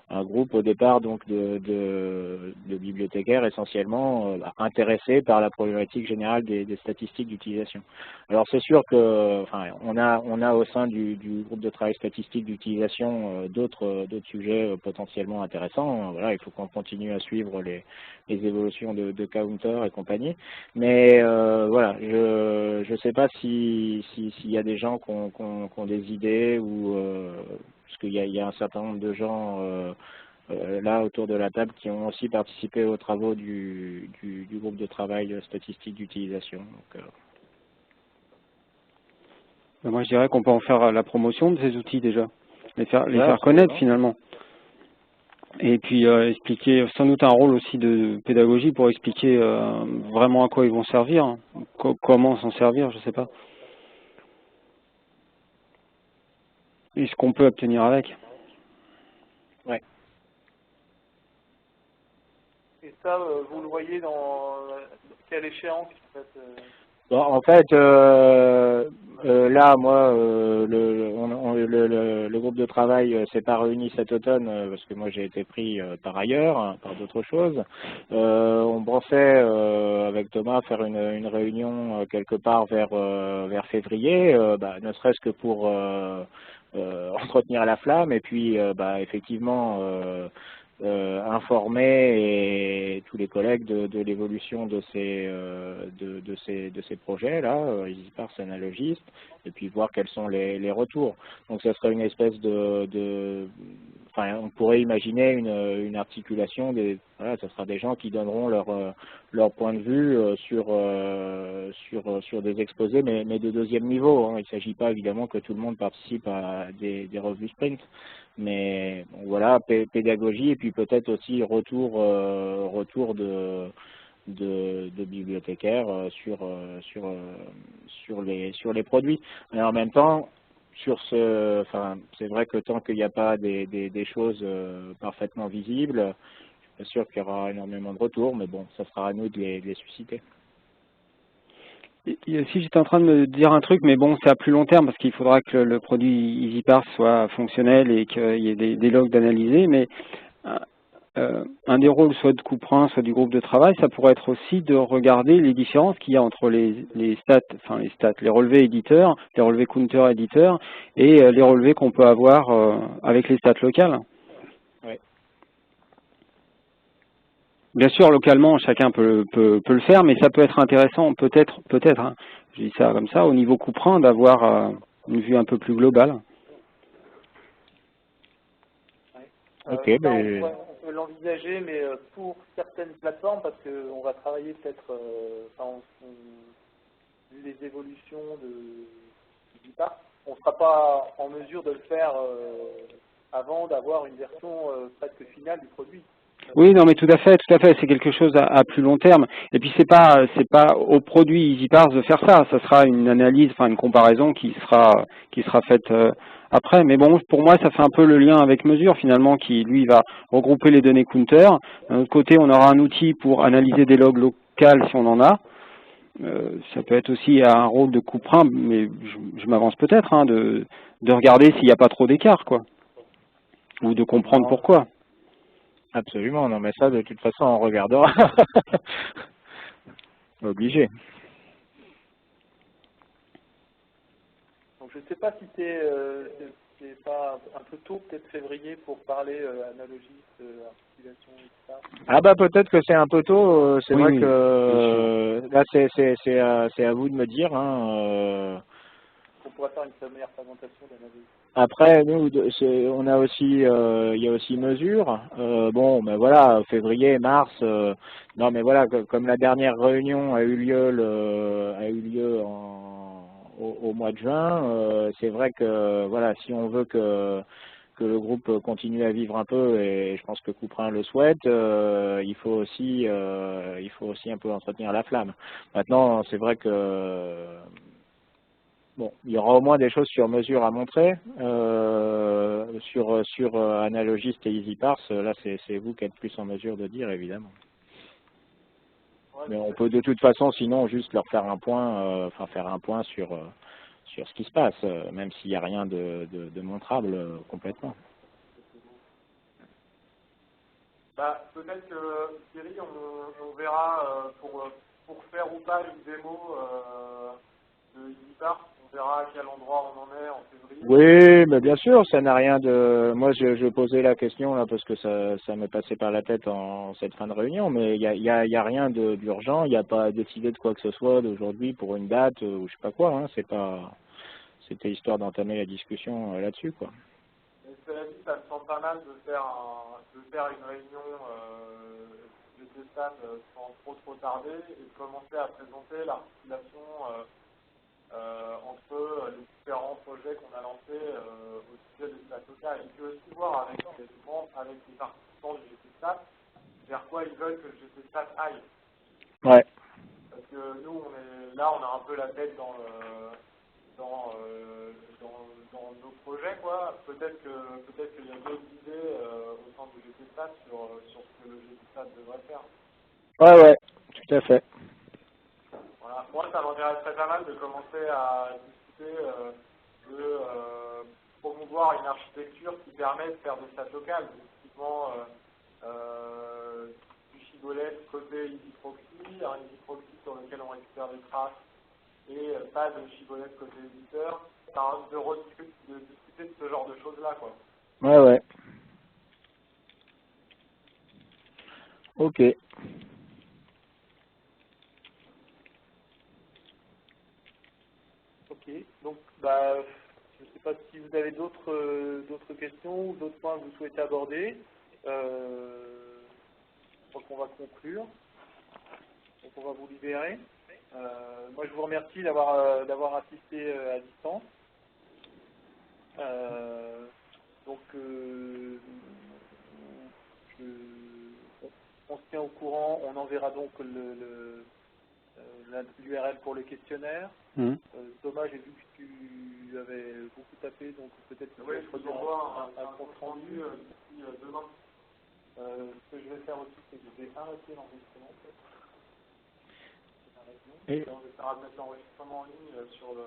un groupe au départ donc de bibliothécaires essentiellement intéressés par la problématique générale des statistiques d'utilisation. Alors c'est sûr que, enfin, on a au sein du groupe de travail statistique d'utilisation d'autres sujets potentiellement intéressants. Voilà, il faut qu'on continue à suivre les évolutions de Counter et compagnie. Mais voilà, je sais pas s'il y a des gens qui ont des idées ou parce qu'il y a un certain nombre de gens là autour de la table qui ont aussi participé aux travaux du groupe de travail statistique d'utilisation. Moi, je dirais qu'on peut en faire la promotion de ces outils déjà, les faire connaître finalement. Et puis expliquer, sans doute un rôle aussi de pédagogie pour expliquer vraiment à quoi ils vont servir, hein, comment s'en servir, je sais pas. Et ce qu'on peut obtenir avec. Ouais. Et ça, vous le voyez dans quelle échéance en fait, Bon, en fait, là, moi, le groupe de travail s'est pas réuni cet automne parce que moi j'ai été pris par ailleurs, hein, par d'autres choses. On pensait avec Thomas faire une réunion quelque part vers février, ne serait-ce que pour entretenir la flamme et puis effectivement informer tous les collègues de l'évolution de ces projets là, EasyParse Analogist, et puis voir quels sont les retours. Donc ça serait une espèce enfin on pourrait imaginer une articulation voilà, ce sera des gens qui donneront leur point de vue sur des exposés, mais de deuxième niveau, hein. Il ne s'agit pas évidemment que tout le monde participe à des revues sprint. Mais bon, voilà, pédagogie et puis peut-être aussi retour de bibliothécaires sur les produits. Mais en même temps, enfin, c'est vrai que tant qu'il n'y a pas des choses parfaitement visibles, je suis sûr qu'il y aura énormément de retours, mais bon, ça sera à nous de les susciter. Et aussi, j'étais en train de me dire un truc, mais bon, c'est à plus long terme parce qu'il faudra que le produit EasyParse soit fonctionnel et qu'il y ait des logs d'analyser. Mais un des rôles, soit de Couperin, soit du groupe de travail, ça pourrait être aussi de regarder les différences qu'il y a entre les relevés éditeurs, les relevés Counter éditeurs et les relevés qu'on peut avoir avec les stats locales. Ouais. Bien sûr, localement, chacun peut le faire, mais ça peut être intéressant, peut-être, hein, je dis ça comme ça, au niveau Couperin, d'avoir une vue un peu plus globale. Ok, on peut l'envisager, mais pour certaines plateformes, parce qu'on va travailler peut-être, vu les évolutions du parc, on ne sera pas en mesure de le faire avant d'avoir une version presque finale du produit. Oui, non, mais tout à fait, c'est quelque chose à plus long terme. Et puis c'est pas au produit EasyParse de faire ça. Ça sera une analyse, enfin une comparaison qui sera faite après. Mais bon, pour moi, ça fait un peu le lien avec Mesure finalement, qui lui va regrouper les données Counter. D'un autre côté, on aura un outil pour analyser des logs locales si on en a. Ça peut être aussi un rôle de couperin, mais je m'avance peut-être, hein, de regarder s'il n'y a pas trop d'écart, quoi, ou de comprendre Non, pourquoi. absolument, non, mais ça, de toute façon, on regardera. Obligé. Donc je ne sais pas si c'est pas un peu tôt, peut-être février, pour parler analogiste, articulation, etc. Ah bah peut-être que c'est un peu tôt. C'est Oui, vrai oui, que là, c'est à vous de me dire. Hein, On pourrait faire une première présentation d'analyse. Après, nous, on a aussi, il y a aussi Mesure. Bon, mais voilà, février, mars. Non, mais voilà, comme la dernière réunion a eu lieu au mois de juin. C'est vrai que voilà, si on veut que le groupe continue à vivre un peu, et je pense que Couperin le souhaite, il faut aussi un peu entretenir la flamme. Maintenant, c'est vrai que bon, il y aura au moins des choses sur mesure à montrer. Sur Analogist et EasyParse, là c'est vous qui êtes plus en mesure de dire, évidemment. Mais on peut de toute façon sinon juste leur faire un point, faire un point sur ce qui se passe, même s'il n'y a rien de montrable complètement. Bah, peut-être que Thierry, on verra pour faire ou pas une démo de EasyParse, on verra à quel endroit on en est en février. Oui, mais bien sûr, ça n'a rien de... Moi, je posais la question là parce que ça m'est passé par la tête en cette fin de réunion, mais il y a rien d'urgent, il n'y a pas décidé de quoi que ce soit d'aujourd'hui pour une date ou je sais pas quoi. Hein, c'était histoire d'entamer la discussion là-dessus, quoi. Mais cela dit, ça me semble pas mal de faire une réunion de TESAN sans trop tarder et de commencer à présenter l'articulation entre les différents projets qu'on a lancés au sujet des stats locales. Et puis aussi voir avec les participants du GTStat vers quoi ils veulent que le GTStat aille. Ouais. Parce que nous, on a un peu la tête dans nos projets, quoi. Peut-être qu'il y a d'autres idées au sein du GTStat sur ce que le GTStat devrait faire. Ouais, tout à fait. Voilà. Moi, ça m'intéresserait pas mal de commencer à discuter de promouvoir une architecture qui permet de faire des stats locales, typiquement du shibboleth côté EasyProxy, un EasyProxy sur lequel on récupère des traces, et pas de shibboleth côté éditeur, de discuter de ce genre de choses-là, quoi. Ouais. Ok. Ok, donc bah, je ne sais pas si vous avez d'autres questions ou d'autres points que vous souhaitez aborder. Je crois qu'on va conclure. Donc on va vous libérer. Moi je vous remercie d'avoir assisté à distance. On se tient au courant, on enverra donc l'URL pour le questionnaire. Thomas, j'ai vu que tu avais beaucoup tapé, donc peut-être que tu vas revoir un compte rendu d'ici demain. Ce que je vais faire aussi, c'est que je vais arrêter l'enregistrement. On va faire mettre l'enregistrement en ligne sur le